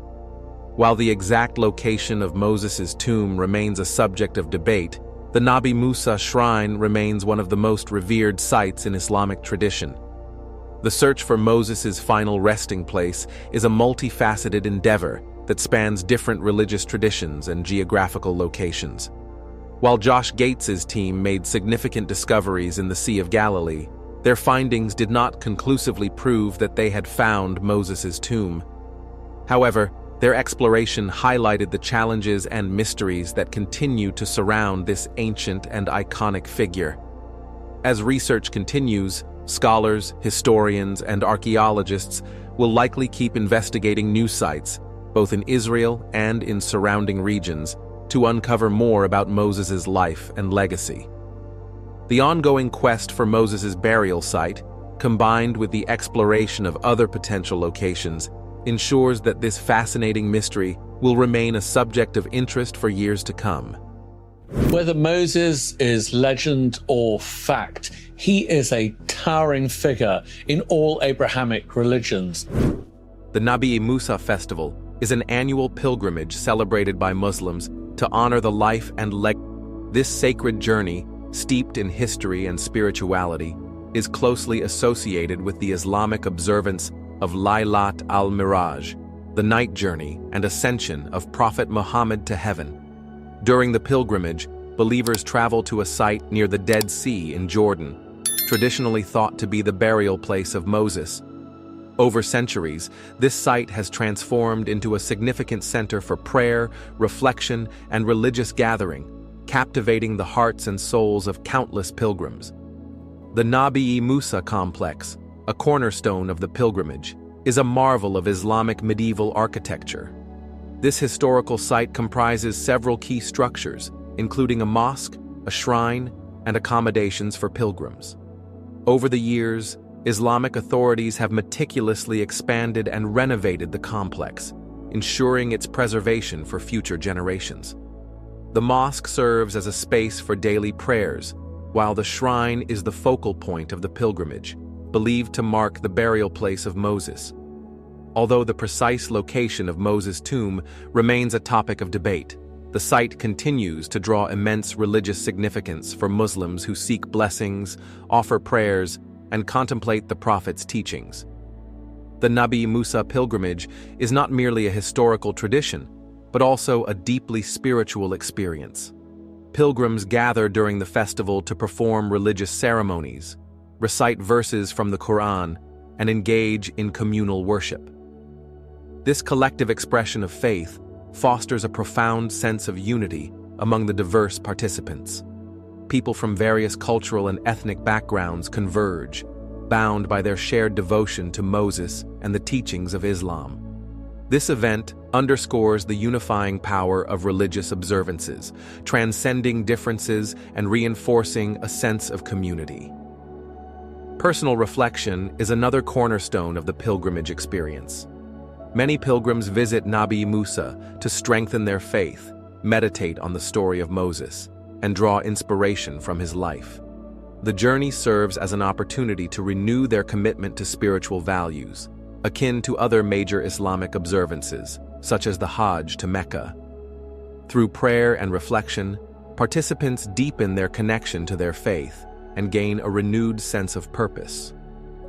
While the exact location of Moses' tomb remains a subject of debate, the Nabi Musa shrine remains one of the most revered sites in Islamic tradition. The search for Moses' final resting place is a multifaceted endeavor that spans different religious traditions and geographical locations. While Josh Gates's team made significant discoveries in the Sea of Galilee, their findings did not conclusively prove that they had found Moses' tomb. However, their exploration highlighted the challenges and mysteries that continue to surround this ancient and iconic figure. As research continues, scholars, historians, and archaeologists will likely keep investigating new sites, both in Israel and in surrounding regions, to uncover more about Moses' life and legacy. The ongoing quest for Moses' burial site, combined with the exploration of other potential locations, ensures that this fascinating mystery will remain a subject of interest for years to come. Whether Moses is legend or fact, he is a towering figure in all Abrahamic religions. The Nabi Musa festival is an annual pilgrimage celebrated by Muslims to honor the life and legacy. This sacred journey, steeped in history and spirituality, is closely associated with the Islamic observance of Laylat al-Miraj, the night journey and ascension of Prophet Muhammad to heaven. During the pilgrimage, believers travel to a site near the Dead Sea in Jordan, traditionally thought to be the burial place of Moses. Over centuries, this site has transformed into a significant center for prayer, reflection, and religious gathering, captivating the hearts and souls of countless pilgrims. The Nabi Musa complex, a cornerstone of the pilgrimage, is a marvel of Islamic medieval architecture. This historical site comprises several key structures, including a mosque, a shrine, and accommodations for pilgrims. Over the years, Islamic authorities have meticulously expanded and renovated the complex, ensuring its preservation for future generations. The mosque serves as a space for daily prayers, while the shrine is the focal point of the pilgrimage, believed to mark the burial place of Moses. Although the precise location of Moses' tomb remains a topic of debate, the site continues to draw immense religious significance for Muslims who seek blessings, offer prayers, and contemplate the Prophet's teachings. The Nabi Musa pilgrimage is not merely a historical tradition, but also a deeply spiritual experience. Pilgrims gather during the festival to perform religious ceremonies, recite verses from the Quran, and engage in communal worship. This collective expression of faith fosters a profound sense of unity among the diverse participants. People from various cultural and ethnic backgrounds converge, bound by their shared devotion to Moses and the teachings of Islam. This event underscores the unifying power of religious observances, transcending differences and reinforcing a sense of community. Personal reflection is another cornerstone of the pilgrimage experience. Many pilgrims visit Nabi Musa to strengthen their faith, meditate on the story of Moses, and draw inspiration from his life. The journey serves as an opportunity to renew their commitment to spiritual values, akin to other major Islamic observances, such as the Hajj to Mecca. Through prayer and reflection, participants deepen their connection to their faith and gain a renewed sense of purpose.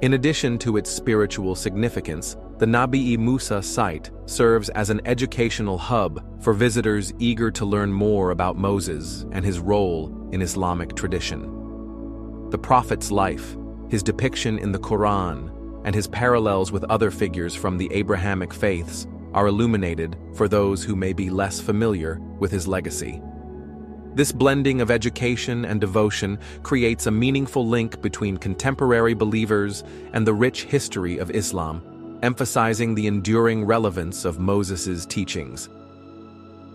In addition to its spiritual significance, the Nabi Musa site serves as an educational hub for visitors eager to learn more about Moses and his role in Islamic tradition. The Prophet's life, his depiction in the Quran, and his parallels with other figures from the Abrahamic faiths are illuminated for those who may be less familiar with his legacy. This blending of education and devotion creates a meaningful link between contemporary believers and the rich history of Islam, emphasizing the enduring relevance of Moses' teachings.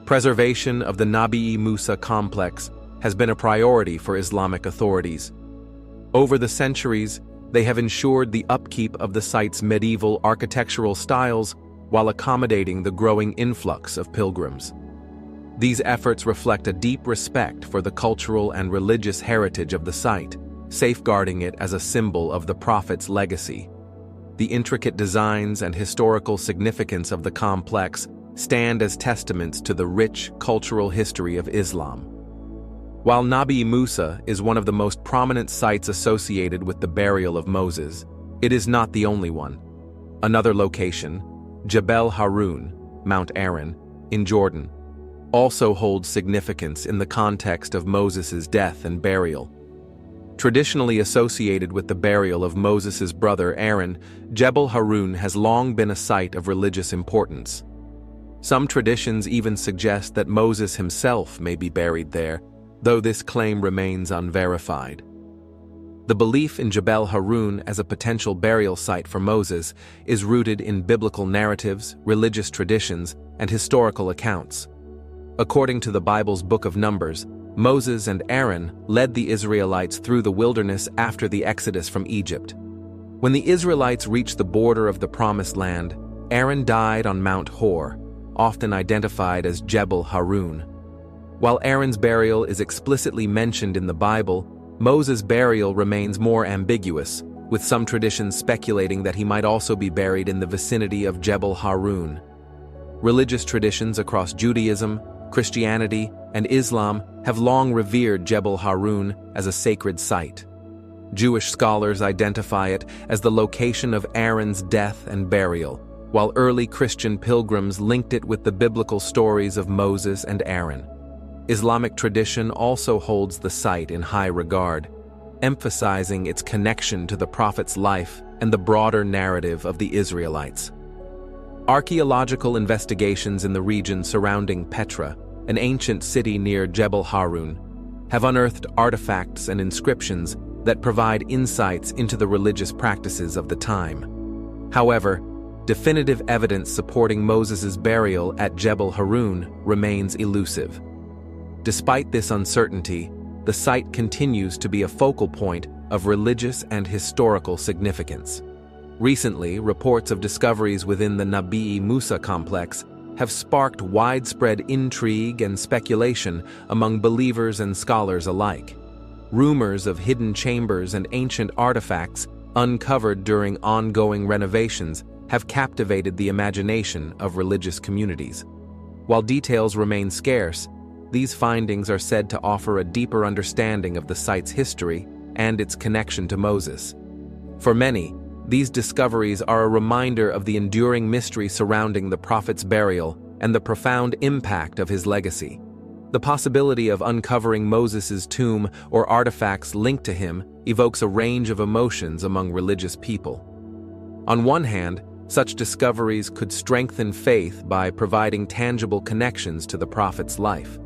Preservation of the Nabi Musa complex has been a priority for Islamic authorities. Over the centuries, they have ensured the upkeep of the site's medieval architectural styles while accommodating the growing influx of pilgrims. These efforts reflect a deep respect for the cultural and religious heritage of the site, safeguarding it as a symbol of the Prophet's legacy. The intricate designs and historical significance of the complex stand as testaments to the rich cultural history of Islam. While Nabi Musa is one of the most prominent sites associated with the burial of Moses, it is not the only one. Another location, Jebel Harun, Mount Aaron, in Jordan, also holds significance in the context of Moses' death and burial. Traditionally associated with the burial of Moses' brother Aaron, Jebel Harun has long been a site of religious importance. Some traditions even suggest that Moses himself may be buried there, though this claim remains unverified. The belief in Jebel Harun as a potential burial site for Moses is rooted in biblical narratives, religious traditions, and historical accounts. According to the Bible's Book of Numbers, Moses and Aaron led the Israelites through the wilderness after the exodus from Egypt. When the Israelites reached the border of the Promised Land, Aaron died on Mount Hor, often identified as Jebel Harun. While Aaron's burial is explicitly mentioned in the Bible, Moses' burial remains more ambiguous, with some traditions speculating that he might also be buried in the vicinity of Jebel Harun. Religious traditions across Judaism, Christianity, and Islam have long revered Jebel Harun as a sacred site. Jewish scholars identify it as the location of Aaron's death and burial, while early Christian pilgrims linked it with the biblical stories of Moses and Aaron. Islamic tradition also holds the site in high regard, emphasizing its connection to the Prophet's life and the broader narrative of the Israelites. Archaeological investigations in the region surrounding Petra, an ancient city near Jebel Harun, have unearthed artifacts and inscriptions that provide insights into the religious practices of the time. However, definitive evidence supporting Moses' burial at Jebel Harun remains elusive. Despite this uncertainty, the site continues to be a focal point of religious and historical significance. Recently, reports of discoveries within the Nabi Musa complex have sparked widespread intrigue and speculation among believers and scholars alike. Rumors of hidden chambers and ancient artifacts uncovered during ongoing renovations have captivated the imagination of religious communities. While details remain scarce, these findings are said to offer a deeper understanding of the site's history and its connection to Moses. For many, these discoveries are a reminder of the enduring mystery surrounding the prophet's burial and the profound impact of his legacy. The possibility of uncovering Moses' tomb or artifacts linked to him evokes a range of emotions among religious people. On one hand, such discoveries could strengthen faith by providing tangible connections to the prophet's life.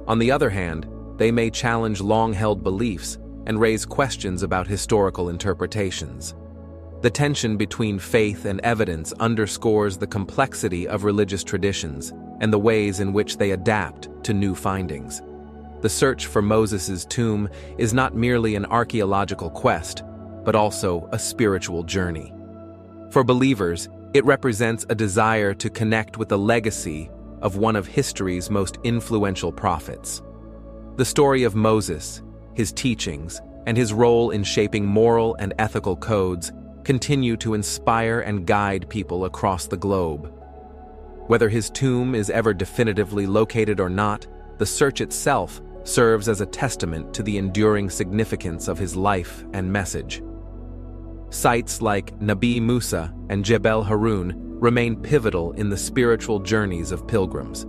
On the other hand, they may challenge long-held beliefs and raise questions about historical interpretations. The tension between faith and evidence underscores the complexity of religious traditions and the ways in which they adapt to new findings. The search for Moses' tomb is not merely an archaeological quest, but also a spiritual journey. For believers, it represents a desire to connect with the legacy of one of history's most influential prophets. The story of Moses, his teachings, and his role in shaping moral and ethical codes continue to inspire and guide people across the globe. Whether his tomb is ever definitively located or not, the search itself serves as a testament to the enduring significance of his life and message. Sites like Nabi Musa and Jebel Harun remain pivotal in the spiritual journeys of pilgrims.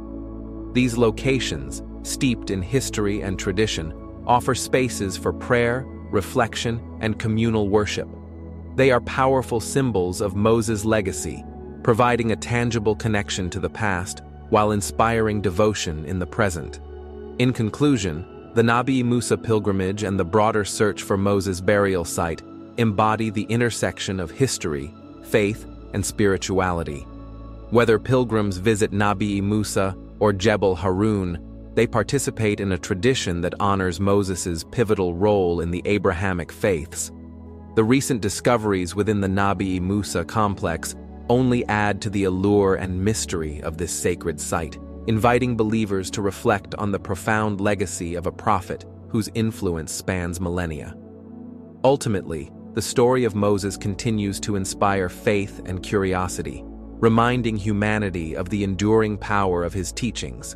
These locations, steeped in history and tradition, offer spaces for prayer, reflection, and communal worship. They are powerful symbols of Moses' legacy, providing a tangible connection to the past while inspiring devotion in the present. In conclusion, the Nabi Musa pilgrimage and the broader search for Moses' burial site embody the intersection of history, faith, and spirituality. Whether pilgrims visit Nabi Musa or Jebel Harun, they participate in a tradition that honors Moses' pivotal role in the Abrahamic faiths. The recent discoveries within the Nabi Musa complex only add to the allure and mystery of this sacred site, inviting believers to reflect on the profound legacy of a prophet whose influence spans millennia. Ultimately, the story of Moses continues to inspire faith and curiosity, reminding humanity of the enduring power of his teachings.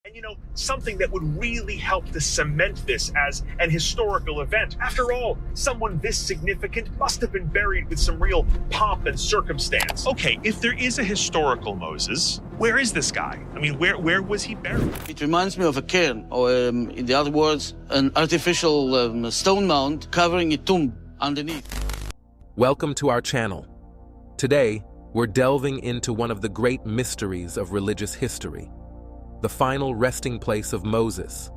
And something that would really help to cement this as an historical event. After all, someone this significant must have been buried with some real pomp and circumstance. Okay, if there is a historical Moses, where is this guy? I mean, where was he buried? It reminds me of a cairn, or in the other words, an artificial stone mound covering a tomb underneath. Welcome to our channel. Today, we're delving into one of the great mysteries of religious history, the final resting place of Moses.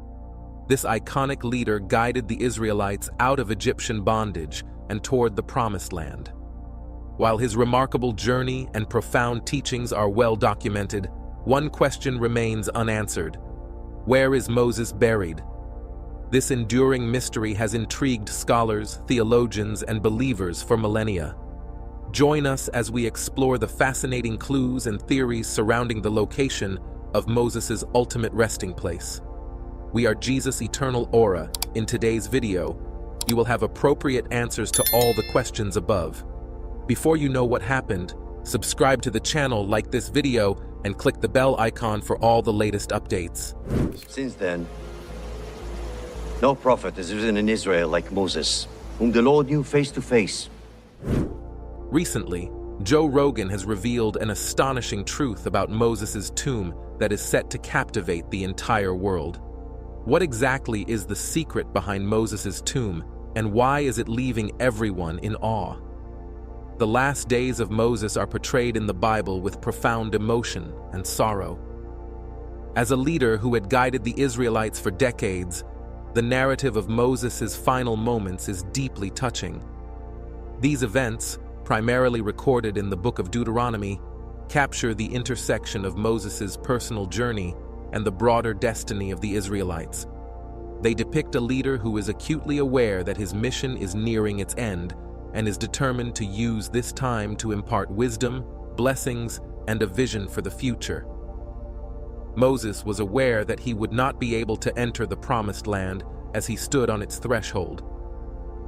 This iconic leader guided the Israelites out of Egyptian bondage and toward the Promised Land. While his remarkable journey and profound teachings are well documented, one question remains unanswered. Where is Moses buried? This enduring mystery has intrigued scholars, theologians, and believers for millennia. Join us as we explore the fascinating clues and theories surrounding the location of Moses' ultimate resting place. We are Jesus' Eternal Aura. In today's video, you will have appropriate answers to all the questions above. Before you know what happened, subscribe to the channel, like this video, and click the bell icon for all the latest updates. Since then, no prophet has risen in Israel like Moses, whom the Lord knew face to face. Recently, Joe Rogan has revealed an astonishing truth about Moses' tomb that is set to captivate the entire world. What exactly is the secret behind Moses' tomb, and why is it leaving everyone in awe? The last days of Moses are portrayed in the Bible with profound emotion and sorrow. As a leader who had guided the Israelites for decades, the narrative of Moses' final moments is deeply touching. These events, primarily recorded in the book of Deuteronomy, capture the intersection of Moses' personal journey and the broader destiny of the Israelites. They depict a leader who is acutely aware that his mission is nearing its end and is determined to use this time to impart wisdom, blessings, and a vision for the future. Moses was aware that he would not be able to enter the Promised Land as he stood on its threshold.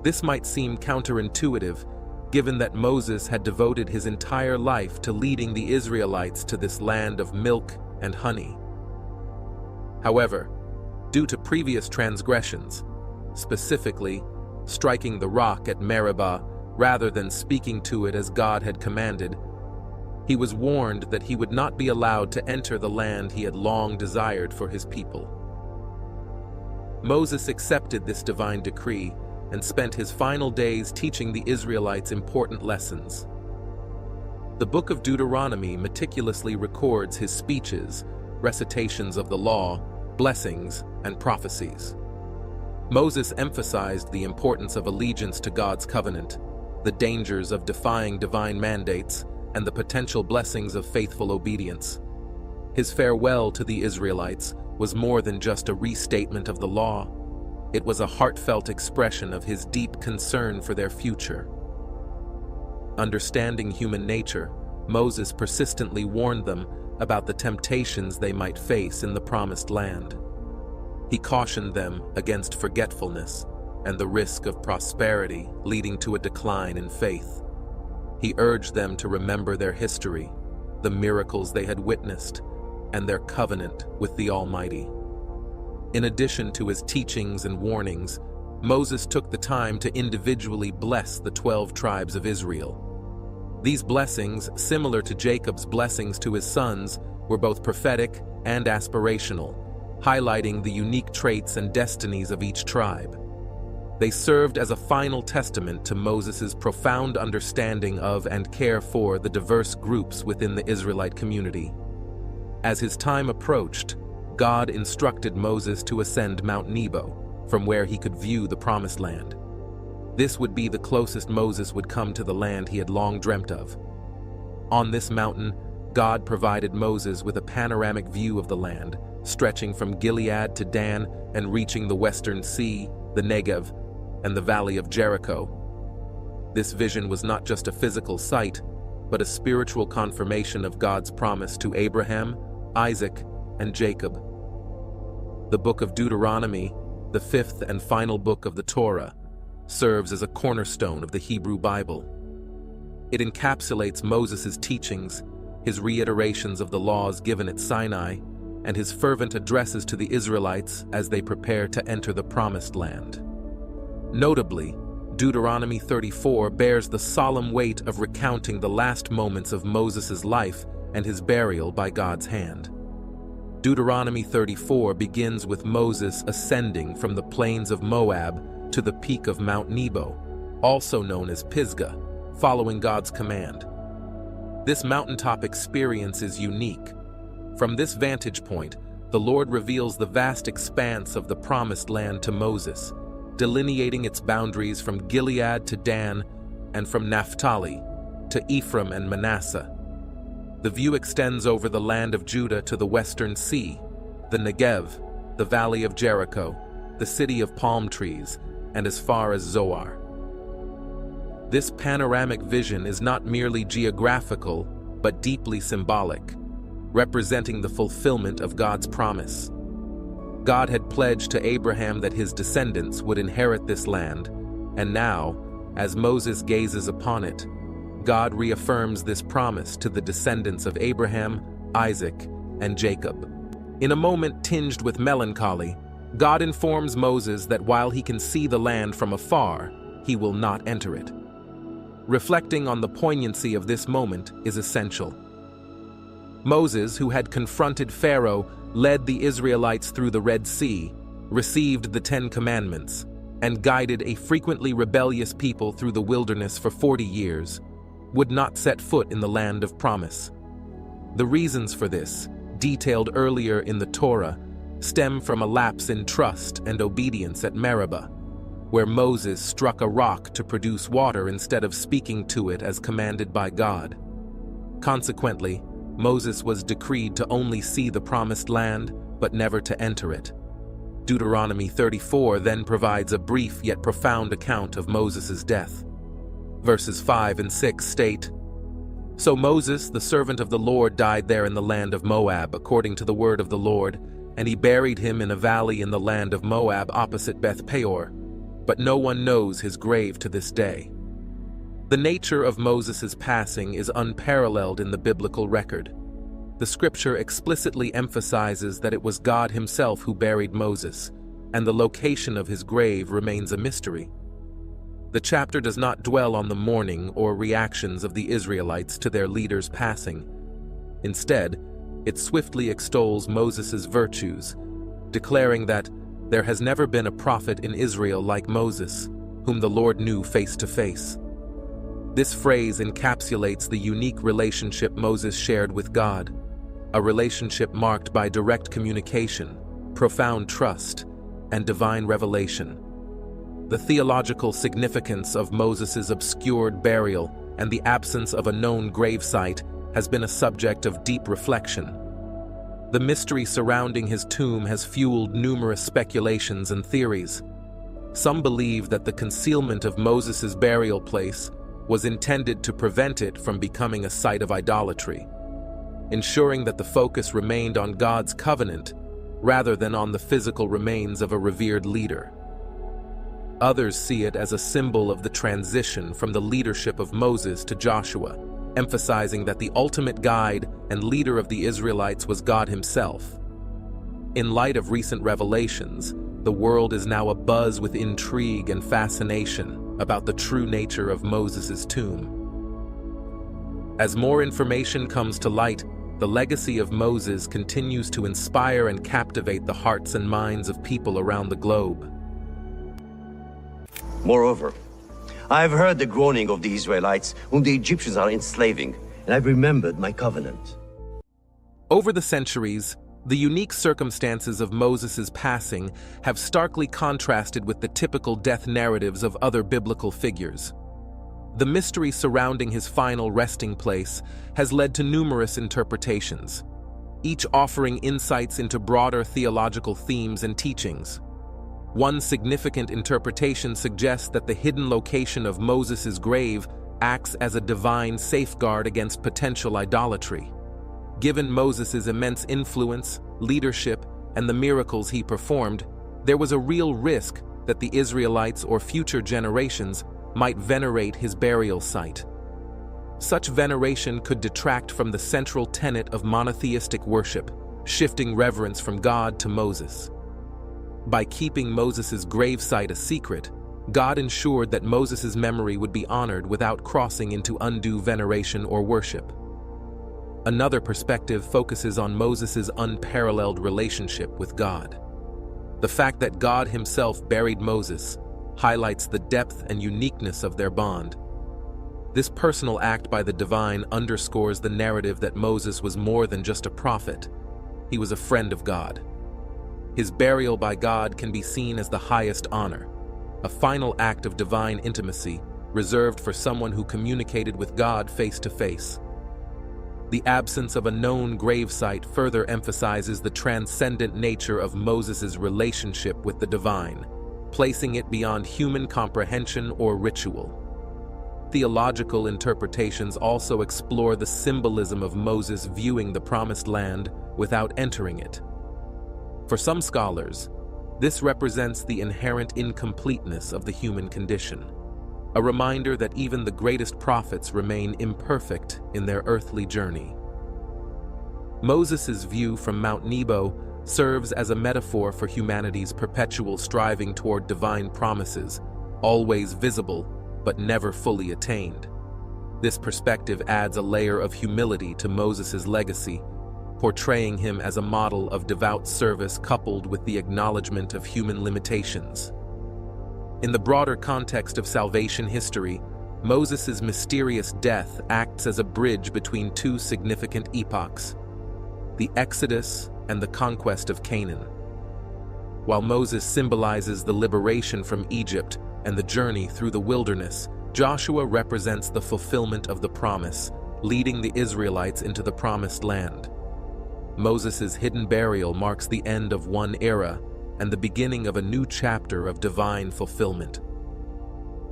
This might seem counterintuitive, given that Moses had devoted his entire life to leading the Israelites to this land of milk and honey. However, due to previous transgressions, specifically striking the rock at Meribah rather than speaking to it as God had commanded, he was warned that he would not be allowed to enter the land he had long desired for his people. Moses accepted this divine decree and spent his final days teaching the Israelites important lessons. The book of Deuteronomy meticulously records his speeches, recitations of the law, blessings, and prophecies. Moses emphasized the importance of allegiance to God's covenant, the dangers of defying divine mandates, and the potential blessings of faithful obedience. His farewell to the Israelites was more than just a restatement of the law. It was a heartfelt expression of his deep concern for their future. Understanding human nature, Moses persistently warned them about the temptations they might face in the Promised Land. He cautioned them against forgetfulness and the risk of prosperity leading to a decline in faith. He urged them to remember their history, the miracles they had witnessed, and their covenant with the Almighty. In addition to his teachings and warnings, Moses took the time to individually bless the 12 tribes of Israel. These blessings, similar to Jacob's blessings to his sons, were both prophetic and aspirational, highlighting the unique traits and destinies of each tribe. They served as a final testament to Moses' profound understanding of and care for the diverse groups within the Israelite community. As his time approached, God instructed Moses to ascend Mount Nebo, from where he could view the Promised Land. This would be the closest Moses would come to the land he had long dreamt of. On this mountain, God provided Moses with a panoramic view of the land, stretching from Gilead to Dan and reaching the western sea, the Negev, and the valley of Jericho. This vision was not just a physical sight, but a spiritual confirmation of God's promise to Abraham, Isaac, and Jacob. The book of Deuteronomy, the fifth and final book of the Torah, serves as a cornerstone of the Hebrew Bible. It encapsulates Moses' teachings, his reiterations of the laws given at Sinai, and his fervent addresses to the Israelites as they prepare to enter the Promised Land. Notably, Deuteronomy 34 bears the solemn weight of recounting the last moments of Moses' life and his burial by God's hand. Deuteronomy 34 begins with Moses ascending from the plains of Moab to the peak of Mount Nebo, also known as Pisgah, following God's command. This mountaintop experience is unique. From this vantage point, the Lord reveals the vast expanse of the Promised Land to Moses, delineating its boundaries from Gilead to Dan and from Naphtali to Ephraim and Manasseh. The view extends over the land of Judah to the western sea, the Negev, the valley of Jericho, the city of palm trees, and as far as Zoar. This panoramic vision is not merely geographical, but deeply symbolic, representing the fulfillment of God's promise. God had pledged to Abraham that his descendants would inherit this land, and now, as Moses gazes upon it, God reaffirms this promise to the descendants of Abraham, Isaac, and Jacob. In a moment tinged with melancholy, God informs Moses that while he can see the land from afar, he will not enter it. Reflecting on the poignancy of this moment is essential. Moses, who had confronted Pharaoh, led the Israelites through the Red Sea, received the 10 Commandments, and guided a frequently rebellious people through the wilderness for 40 years, would not set foot in the land of promise. The reasons for this, detailed earlier in the Torah, stem from a lapse in trust and obedience at Meribah, where Moses struck a rock to produce water instead of speaking to it as commanded by God. Consequently, Moses was decreed to only see the Promised Land but never to enter it. Deuteronomy 34 then provides a brief yet profound account of Moses' death. Verses 5 and 6 state, "So Moses, the servant of the Lord, died there in the land of Moab, according to the word of the Lord, and he buried him in a valley in the land of Moab opposite Beth Peor, but no one knows his grave to this day." The nature of Moses' passing is unparalleled in the biblical record. The scripture explicitly emphasizes that it was God himself who buried Moses, and the location of his grave remains a mystery. The chapter does not dwell on the mourning or reactions of the Israelites to their leader's passing. Instead, it swiftly extols Moses' virtues, declaring that there has never been a prophet in Israel like Moses, whom the Lord knew face to face. This phrase encapsulates the unique relationship Moses shared with God, a relationship marked by direct communication, profound trust, and divine revelation. The theological significance of Moses' obscured burial and the absence of a known gravesite has been a subject of deep reflection. The mystery surrounding his tomb has fueled numerous speculations and theories. Some believe that the concealment of Moses' burial place was intended to prevent it from becoming a site of idolatry, ensuring that the focus remained on God's covenant rather than on the physical remains of a revered leader. Others see it as a symbol of the transition from the leadership of Moses to Joshua, emphasizing that the ultimate guide and leader of the Israelites was God himself. In light of recent revelations, the world is now abuzz with intrigue and fascination about the true nature of Moses' tomb. As more information comes to light, the legacy of Moses continues to inspire and captivate the hearts and minds of people around the globe. Moreover, I have heard the groaning of the Israelites, whom the Egyptians are enslaving, and I've remembered my covenant. Over the centuries, the unique circumstances of Moses' passing have starkly contrasted with the typical death narratives of other biblical figures. The mystery surrounding his final resting place has led to numerous interpretations, each offering insights into broader theological themes and teachings. One significant interpretation suggests that the hidden location of Moses' grave acts as a divine safeguard against potential idolatry. Given Moses' immense influence, leadership, and the miracles he performed, there was a real risk that the Israelites or future generations might venerate his burial site. Such veneration could detract from the central tenet of monotheistic worship, shifting reverence from God to Moses. By keeping Moses' gravesite a secret, God ensured that Moses' memory would be honored without crossing into undue veneration or worship. Another perspective focuses on Moses' unparalleled relationship with God. The fact that God himself buried Moses highlights the depth and uniqueness of their bond. This personal act by the divine underscores the narrative that Moses was more than just a prophet. He was a friend of God. His burial by God can be seen as the highest honor, a final act of divine intimacy reserved for someone who communicated with God face to face. The absence of a known gravesite further emphasizes the transcendent nature of Moses' relationship with the divine, placing it beyond human comprehension or ritual. Theological interpretations also explore the symbolism of Moses viewing the Promised Land without entering it. For some scholars, this represents the inherent incompleteness of the human condition, a reminder that even the greatest prophets remain imperfect in their earthly journey. Moses' view from Mount Nebo serves as a metaphor for humanity's perpetual striving toward divine promises, always visible but never fully attained. This perspective adds a layer of humility to Moses' legacy, portraying him as a model of devout service coupled with the acknowledgement of human limitations. In the broader context of salvation history, Moses' mysterious death acts as a bridge between two significant epochs: the Exodus and the conquest of Canaan. While Moses symbolizes the liberation from Egypt and the journey through the wilderness, Joshua represents the fulfillment of the promise, leading the Israelites into the Promised Land. Moses' hidden burial marks the end of one era and the beginning of a new chapter of divine fulfillment.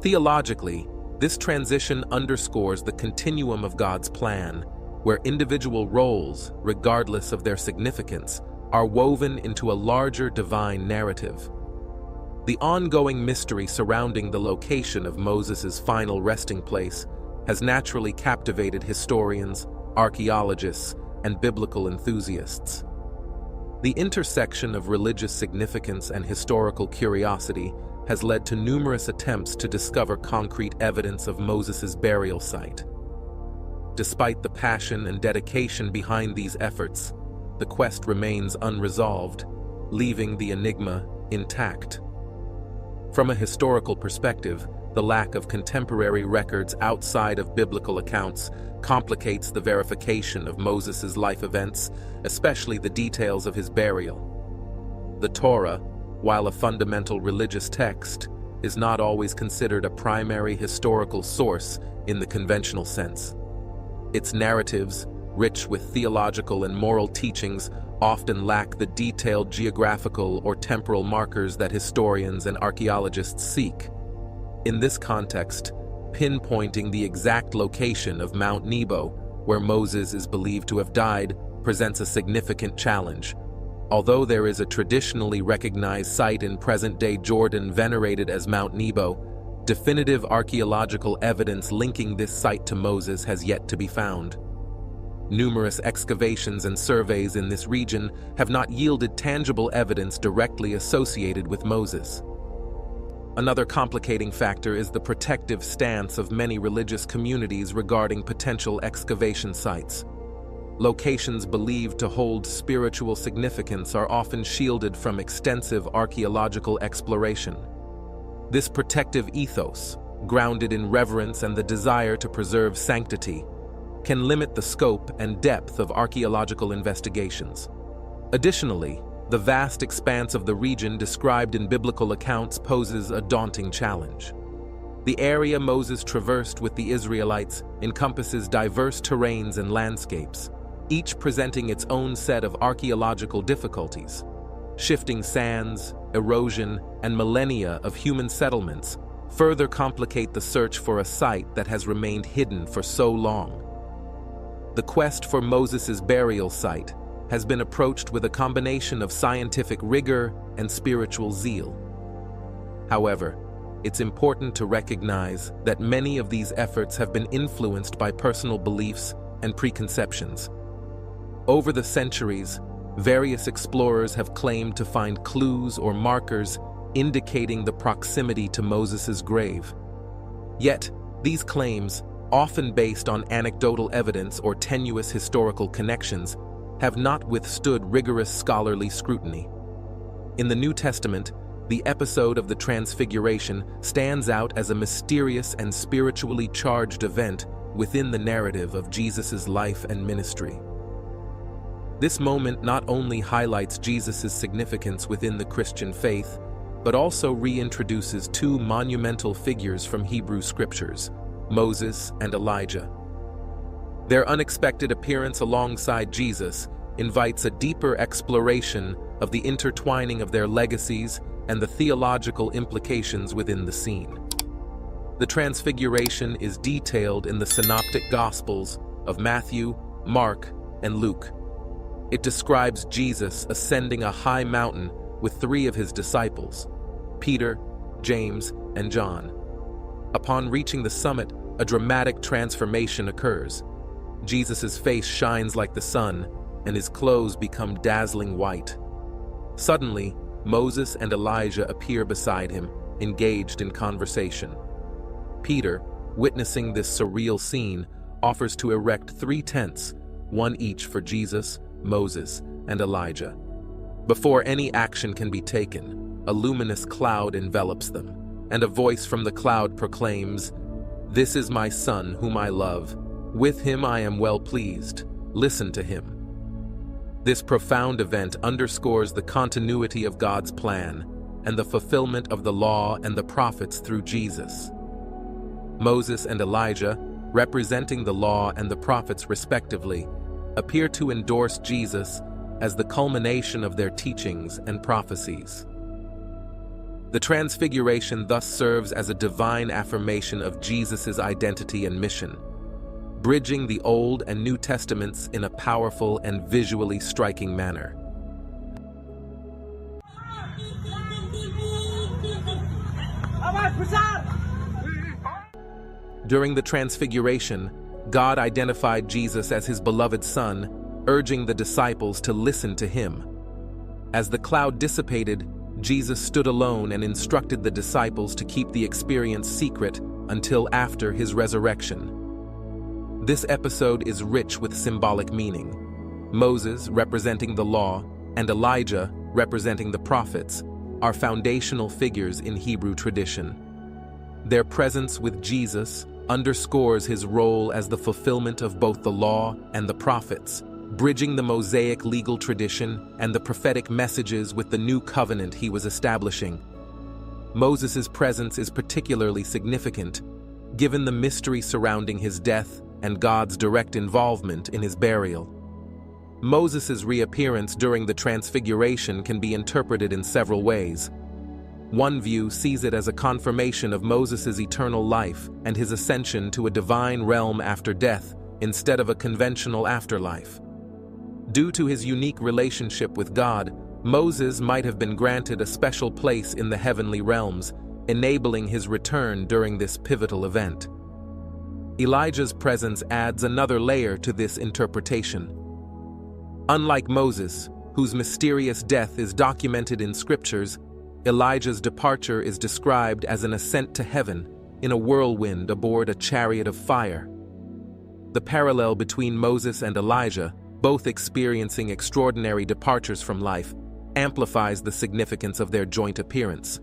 Theologically, this transition underscores the continuum of God's plan, where individual roles, regardless of their significance, are woven into a larger divine narrative. The ongoing mystery surrounding the location of Moses' final resting place has naturally captivated historians, archaeologists, and biblical enthusiasts. The intersection of religious significance and historical curiosity has led to numerous attempts to discover concrete evidence of Moses' burial site. Despite the passion and dedication behind these efforts, the quest remains unresolved, leaving the enigma intact. From a historical perspective, the lack of contemporary records outside of biblical accounts complicates the verification of Moses' life events, especially the details of his burial. The Torah, while a fundamental religious text, is not always considered a primary historical source in the conventional sense. Its narratives, rich with theological and moral teachings, often lack the detailed geographical or temporal markers that historians and archaeologists seek. In this context, pinpointing the exact location of Mount Nebo, where Moses is believed to have died, presents a significant challenge. Although there is a traditionally recognized site in present-day Jordan venerated as Mount Nebo, definitive archaeological evidence linking this site to Moses has yet to be found. Numerous excavations and surveys in this region have not yielded tangible evidence directly associated with Moses. Another complicating factor is the protective stance of many religious communities regarding potential excavation sites. Locations believed to hold spiritual significance are often shielded from extensive archaeological exploration. This protective ethos, grounded in reverence and the desire to preserve sanctity, can limit the scope and depth of archaeological investigations. Additionally, the vast expanse of the region described in biblical accounts poses a daunting challenge. The area Moses traversed with the Israelites encompasses diverse terrains and landscapes, each presenting its own set of archaeological difficulties. Shifting sands, erosion, and millennia of human settlements further complicate the search for a site that has remained hidden for so long. The quest for Moses' burial site has been approached with a combination of scientific rigor and spiritual zeal. However, it's important to recognize that many of these efforts have been influenced by personal beliefs and preconceptions. Over the centuries, various explorers have claimed to find clues or markers indicating the proximity to Moses' grave. Yet, these claims, often based on anecdotal evidence or tenuous historical connections, have not withstood rigorous scholarly scrutiny. In the New Testament, the episode of the Transfiguration stands out as a mysterious and spiritually charged event within the narrative of Jesus' life and ministry. This moment not only highlights Jesus' significance within the Christian faith, but also reintroduces two monumental figures from Hebrew scriptures, Moses and Elijah. Their unexpected appearance alongside Jesus invites a deeper exploration of the intertwining of their legacies and the theological implications within the scene. The Transfiguration is detailed in the Synoptic Gospels of Matthew, Mark, and Luke. It describes Jesus ascending a high mountain with three of his disciples, Peter, James, and John. Upon reaching the summit, a dramatic transformation occurs. Jesus' face shines like the sun, and his clothes become dazzling white. Suddenly, Moses and Elijah appear beside him, engaged in conversation. Peter, witnessing this surreal scene, offers to erect 3 tents, one each for Jesus, Moses, and Elijah. Before any action can be taken, a luminous cloud envelops them, and a voice from the cloud proclaims, "This is my son whom I love. With him I am well pleased. Listen to him." This profound event underscores the continuity of God's plan and the fulfillment of the law and the prophets through Jesus. Moses and Elijah, representing the law and the prophets respectively, appear to endorse Jesus as the culmination of their teachings and prophecies. The Transfiguration thus serves as a divine affirmation of Jesus' identity and mission, bridging the Old and New Testaments in a powerful and visually striking manner. During the Transfiguration, God identified Jesus as his beloved Son, urging the disciples to listen to him. As the cloud dissipated, Jesus stood alone and instructed the disciples to keep the experience secret until after his resurrection. This episode is rich with symbolic meaning. Moses, representing the law, and Elijah, representing the prophets, are foundational figures in Hebrew tradition. Their presence with Jesus underscores his role as the fulfillment of both the law and the prophets, bridging the Mosaic legal tradition and the prophetic messages with the new covenant he was establishing. Moses' presence is particularly significant, given the mystery surrounding his death and God's direct involvement in his burial. Moses' reappearance during the Transfiguration can be interpreted in several ways. One view sees it as a confirmation of Moses' eternal life and his ascension to a divine realm after death instead of a conventional afterlife. Due to his unique relationship with God, Moses might have been granted a special place in the heavenly realms, enabling his return during this pivotal event. Elijah's presence adds another layer to this interpretation. Unlike Moses, whose mysterious death is documented in scriptures, Elijah's departure is described as an ascent to heaven in a whirlwind aboard a chariot of fire. The parallel between Moses and Elijah, both experiencing extraordinary departures from life, amplifies the significance of their joint appearance.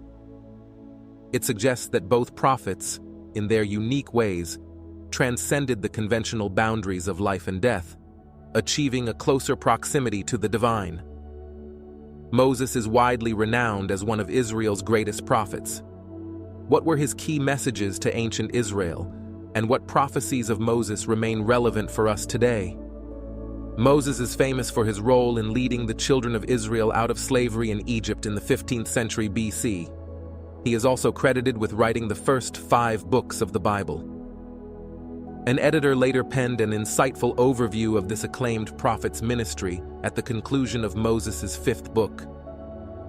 It suggests that both prophets, in their unique ways, transcended the conventional boundaries of life and death, achieving a closer proximity to the divine. Moses is widely renowned as one of Israel's greatest prophets. What were his key messages to ancient Israel, and what prophecies of Moses remain relevant for us today? Moses is famous for his role in leading the children of Israel out of slavery in Egypt in the 15th century BC. He is also credited with writing the first 5 books of the Bible. An editor later penned an insightful overview of this acclaimed prophet's ministry at the conclusion of Moses' 5th book.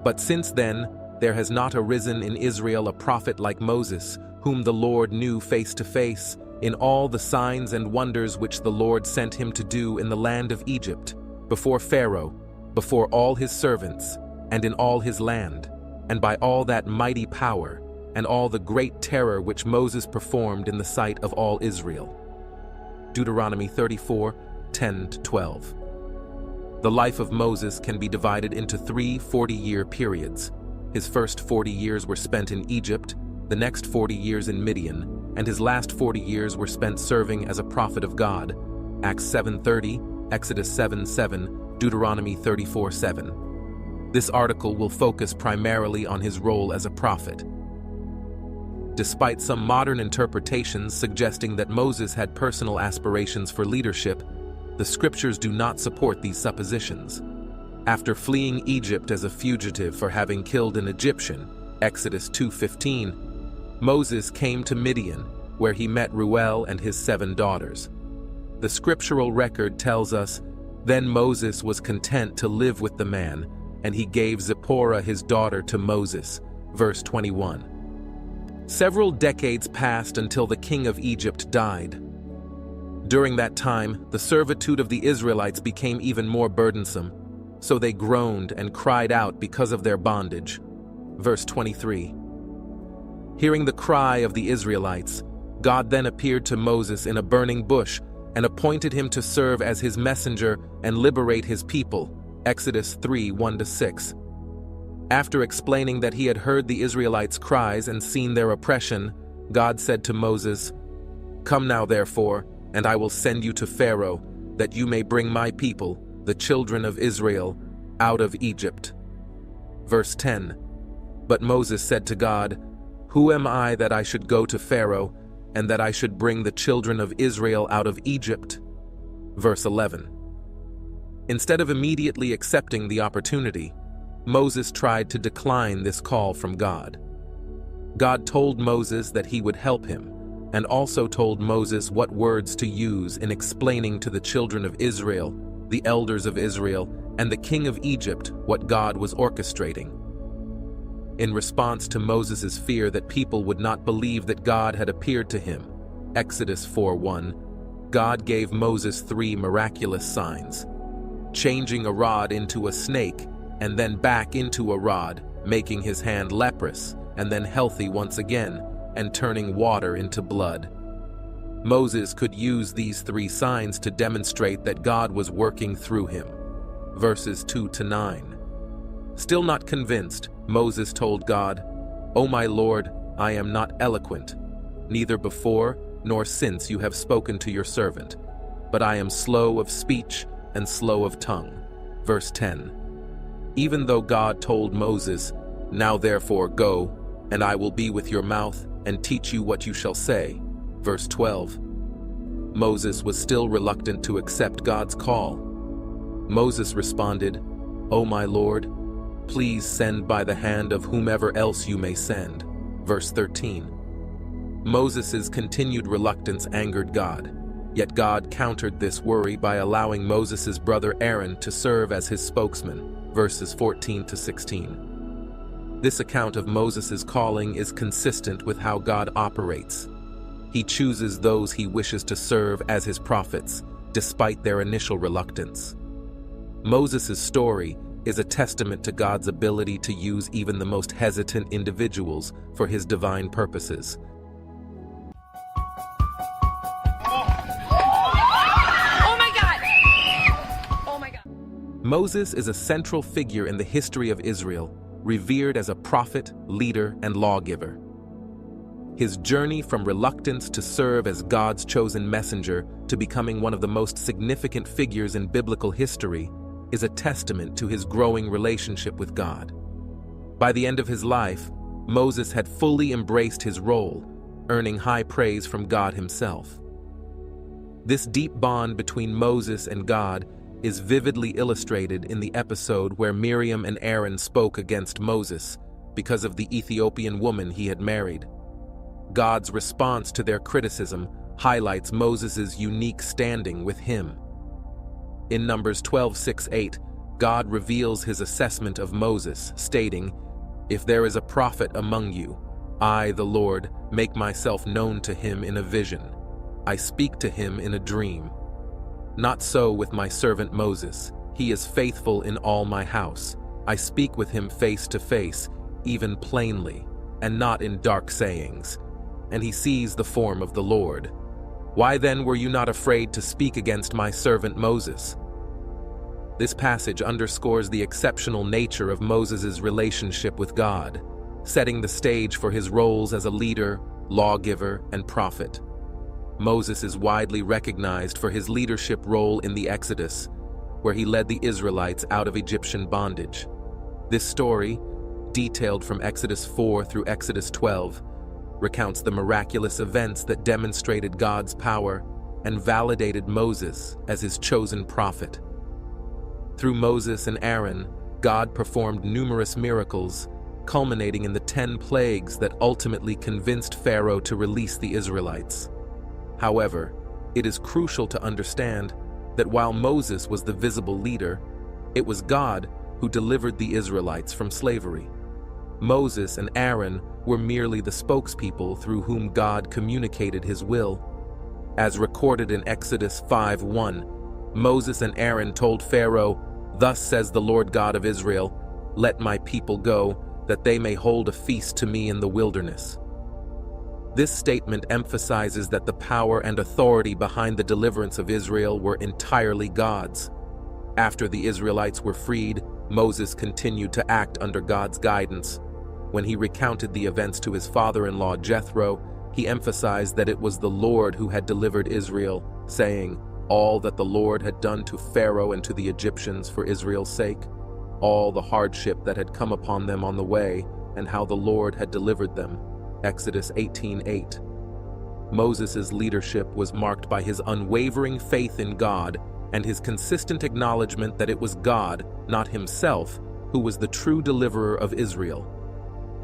But since then, there has not arisen in Israel a prophet like Moses, whom the Lord knew face to face, in all the signs and wonders which the Lord sent him to do in the land of Egypt, before Pharaoh, before all his servants, and in all his land, and by all that mighty power, and all the great terror which Moses performed in the sight of all Israel. Deuteronomy 34, 10-12. The life of Moses can be divided into 3 40-year periods. His first 40 years were spent in Egypt, the next 40 years in Midian, and his last 40 years were spent serving as a prophet of God. Acts 7:30, Exodus 7:7, Deuteronomy 34:7. This article will focus primarily on his role as a prophet. Despite some modern interpretations suggesting that Moses had personal aspirations for leadership, the scriptures do not support these suppositions. After fleeing Egypt as a fugitive for having killed an Egyptian, Exodus 2:15, Moses came to Midian, where he met Reuel and his 7 daughters. The scriptural record tells us, "Then Moses was content to live with the man, and he gave Zipporah his daughter to Moses," verse 21. Several decades passed until the king of Egypt died. During that time, the servitude of the Israelites became even more burdensome, so they groaned and cried out because of their bondage. Verse 23. Hearing the cry of the Israelites, God then appeared to Moses in a burning bush and appointed him to serve as his messenger and liberate his people. Exodus 3, 1-6. After explaining that he had heard the Israelites' cries and seen their oppression, God said to Moses, "Come now, therefore, and I will send you to Pharaoh, that you may bring my people, the children of Israel, out of Egypt." Verse 10. But Moses said to God, "Who am I that I should go to Pharaoh, and that I should bring the children of Israel out of Egypt?" Verse 11. Instead of immediately accepting the opportunity, Moses tried to decline this call from God. God told Moses that he would help him, and also told Moses what words to use in explaining to the children of Israel, the elders of Israel, and the king of Egypt what God was orchestrating. In response to Moses' fear that people would not believe that God had appeared to him, Exodus 4:1, God gave Moses 3 miraculous signs: changing a rod into a snake, and then back into a rod, making his hand leprous, and then healthy once again, and turning water into blood. Moses could use these 3 signs to demonstrate that God was working through him. Verses 2-9. Still not convinced, Moses told God, "O my Lord, I am not eloquent, neither before nor since you have spoken to your servant, but I am slow of speech and slow of tongue." Verse 10. Even though God told Moses, "Now therefore go, and I will be with your mouth and teach you what you shall say." Verse 12. Moses was still reluctant to accept God's call. Moses responded, "O my Lord, please send by the hand of whomever else you may send." Verse 13. Moses' continued reluctance angered God, yet God countered this worry by allowing Moses' brother Aaron to serve as his spokesman. Verses 14-16. This account of Moses' calling is consistent with how God operates. He chooses those he wishes to serve as his prophets, despite their initial reluctance. Moses' story is a testament to God's ability to use even the most hesitant individuals for his divine purposes. Moses is a central figure in the history of Israel, revered as a prophet, leader, and lawgiver. His journey from reluctance to serve as God's chosen messenger to becoming one of the most significant figures in biblical history is a testament to his growing relationship with God. By the end of his life, Moses had fully embraced his role, earning high praise from God himself. This deep bond between Moses and God is vividly illustrated in the episode where Miriam and Aaron spoke against Moses because of the Ethiopian woman he had married. God's response to their criticism highlights Moses' unique standing with him. In Numbers 12:6-8, God reveals his assessment of Moses, stating, "If there is a prophet among you, I, the Lord, make myself known to him in a vision. I speak to him in a dream. Not so with my servant Moses. He is faithful in all my house. I speak with him face to face, even plainly, and not in dark sayings. And he sees the form of the Lord. Why then were you not afraid to speak against my servant Moses?" This passage underscores the exceptional nature of Moses' relationship with God, setting the stage for his roles as a leader, lawgiver, and prophet. Moses is widely recognized for his leadership role in the Exodus, where he led the Israelites out of Egyptian bondage. This story, detailed from Exodus 4 through Exodus 12, recounts the miraculous events that demonstrated God's power and validated Moses as his chosen prophet. Through Moses and Aaron, God performed numerous miracles, culminating in the 10 plagues that ultimately convinced Pharaoh to release the Israelites. However, it is crucial to understand that while Moses was the visible leader, it was God who delivered the Israelites from slavery. Moses and Aaron were merely the spokespeople through whom God communicated his will. As recorded in Exodus 5:1, Moses and Aaron told Pharaoh, "Thus says the Lord God of Israel, let my people go, that they may hold a feast to me in the wilderness." This statement emphasizes that the power and authority behind the deliverance of Israel were entirely God's. After the Israelites were freed, Moses continued to act under God's guidance. When he recounted the events to his father-in-law Jethro, he emphasized that it was the Lord who had delivered Israel, saying, "All that the Lord had done to Pharaoh and to the Egyptians for Israel's sake, all the hardship that had come upon them on the way, and how the Lord had delivered them." Exodus 18:8. Moses' leadership was marked by his unwavering faith in God and his consistent acknowledgement that it was God, not himself, who was the true deliverer of Israel.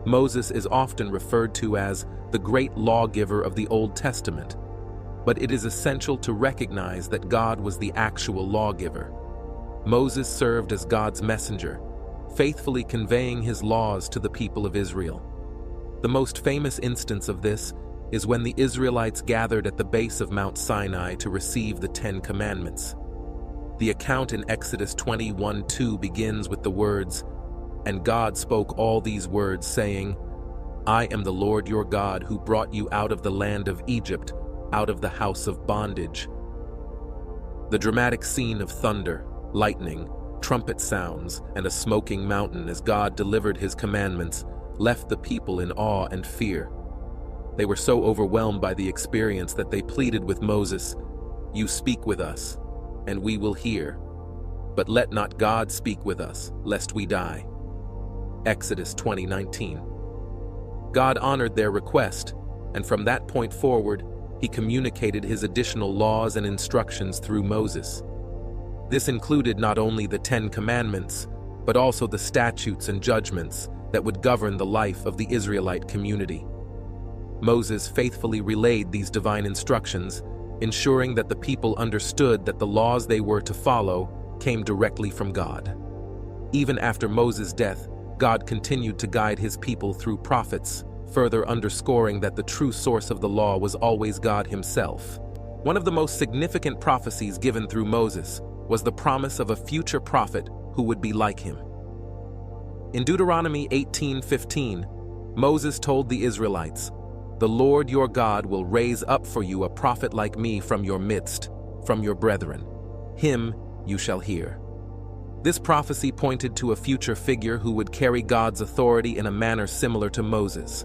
Moses is often referred to as the great lawgiver of the Old Testament, but it is essential to recognize that God was the actual lawgiver. Moses served as God's messenger, faithfully conveying his laws to the people of Israel. The most famous instance of this is when the Israelites gathered at the base of Mount Sinai to receive the Ten Commandments. The account in Exodus 21:2 begins with the words, "And God spoke all these words, saying, I am the Lord your God who brought you out of the land of Egypt, out of the house of bondage." The dramatic scene of thunder, lightning, trumpet sounds, and a smoking mountain as God delivered his commandments left the people in awe and fear. They were so overwhelmed by the experience that they pleaded with Moses, "You speak with us, and we will hear. But let not God speak with us, lest we die." Exodus 20:19. God honored their request, and from that point forward, he communicated his additional laws and instructions through Moses. This included not only the 10 Commandments, but also the statutes and judgments that would govern the life of the Israelite community. Moses faithfully relayed these divine instructions, ensuring that the people understood that the laws they were to follow came directly from God. Even after Moses' death, God continued to guide his people through prophets, further underscoring that the true source of the law was always God himself. One of the most significant prophecies given through Moses was the promise of a future prophet who would be like him. In Deuteronomy 18:15, Moses told the Israelites, "The Lord your God will raise up for you a prophet like me from your midst, from your brethren. Him you shall hear." This prophecy pointed to a future figure who would carry God's authority in a manner similar to Moses.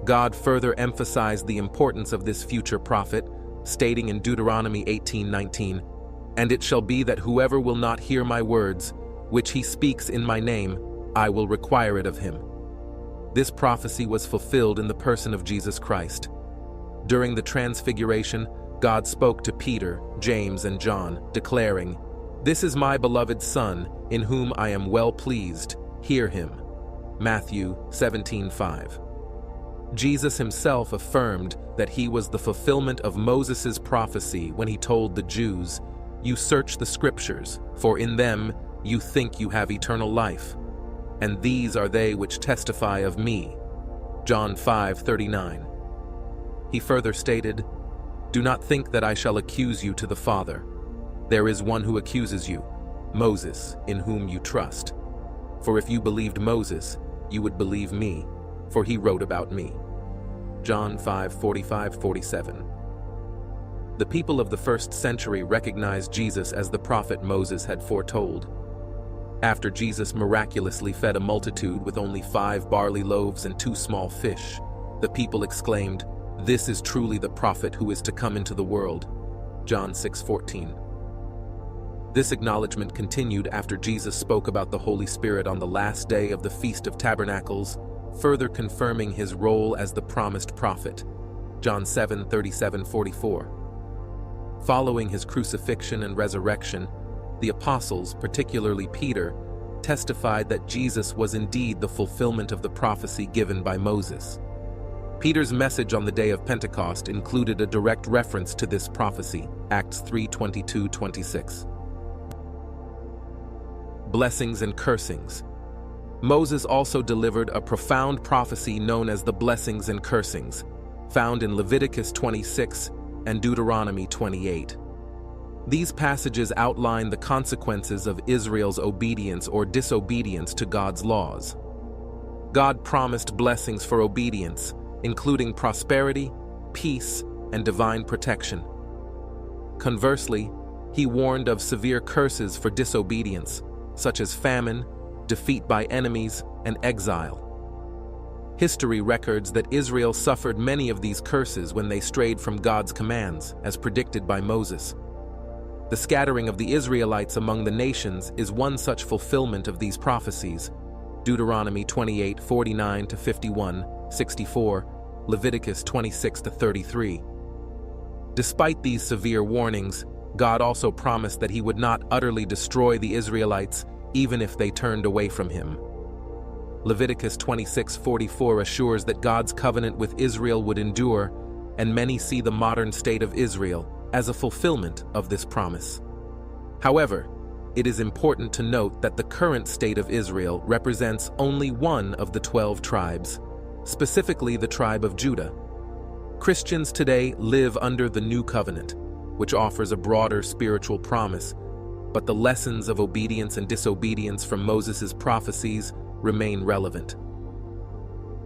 God further emphasized the importance of this future prophet, stating in Deuteronomy 18:19, "And it shall be that whoever will not hear my words, which he speaks in my name, I will require it of him." This prophecy was fulfilled in the person of Jesus Christ. During the Transfiguration, God spoke to Peter, James, and John, declaring, "This is my beloved Son, in whom I am well pleased. Hear him." Matthew 17:5. Jesus himself affirmed that he was the fulfillment of Moses' prophecy when he told the Jews, "You search the scriptures, for in them you think you have eternal life. And these are they which testify of me." John 5:39. He further stated, "Do not think that I shall accuse you to the Father. There is one who accuses you, Moses, in whom you trust. For if you believed Moses, you would believe me, for he wrote about me." John 5:45-47. The people of the first century recognized Jesus as the prophet Moses had foretold. After Jesus miraculously fed a multitude with only 5 barley loaves and 2 small fish, the people exclaimed, "This is truly the prophet who is to come into the world." John 6:14. This acknowledgement continued after Jesus spoke about the Holy Spirit on the last day of the Feast of Tabernacles, further confirming his role as the promised prophet. John 7:37-44. Following his crucifixion and resurrection, the apostles, particularly Peter, testified that Jesus was indeed the fulfillment of the prophecy given by Moses. Peter's message on the day of Pentecost included a direct reference to this prophecy, Acts 3:22-26. Blessings and cursings. Moses also delivered a profound prophecy known as the blessings and cursings, found in Leviticus 26 and Deuteronomy 28. These passages outline the consequences of Israel's obedience or disobedience to God's laws. God promised blessings for obedience, including prosperity, peace, and divine protection. Conversely, he warned of severe curses for disobedience, such as famine, defeat by enemies, and exile. History records that Israel suffered many of these curses when they strayed from God's commands, as predicted by Moses. The scattering of the Israelites among the nations is one such fulfillment of these prophecies. Deuteronomy 28:49-51, 64, Leviticus 26-33. Despite these severe warnings, God also promised that he would not utterly destroy the Israelites even if they turned away from him. Leviticus 26:44 assures that God's covenant with Israel would endure, and many see the modern state of Israel as a fulfillment of this promise. However, it is important to note that the current state of Israel represents only one of the 12 tribes, specifically the tribe of Judah. Christians today live under the new covenant, which offers a broader spiritual promise, but the lessons of obedience and disobedience from Moses' prophecies remain relevant.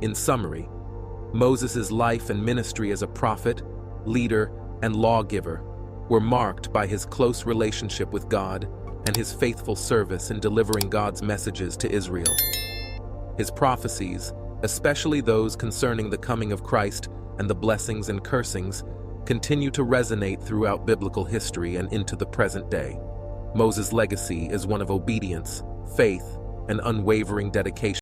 In summary, Moses' life and ministry as a prophet, leader, and lawgiver were marked by his close relationship with God and his faithful service in delivering God's messages to Israel. His prophecies, especially those concerning the coming of Christ and the blessings and cursings, continue to resonate throughout biblical history and into the present day. Moses' legacy is one of obedience, faith, and unwavering dedication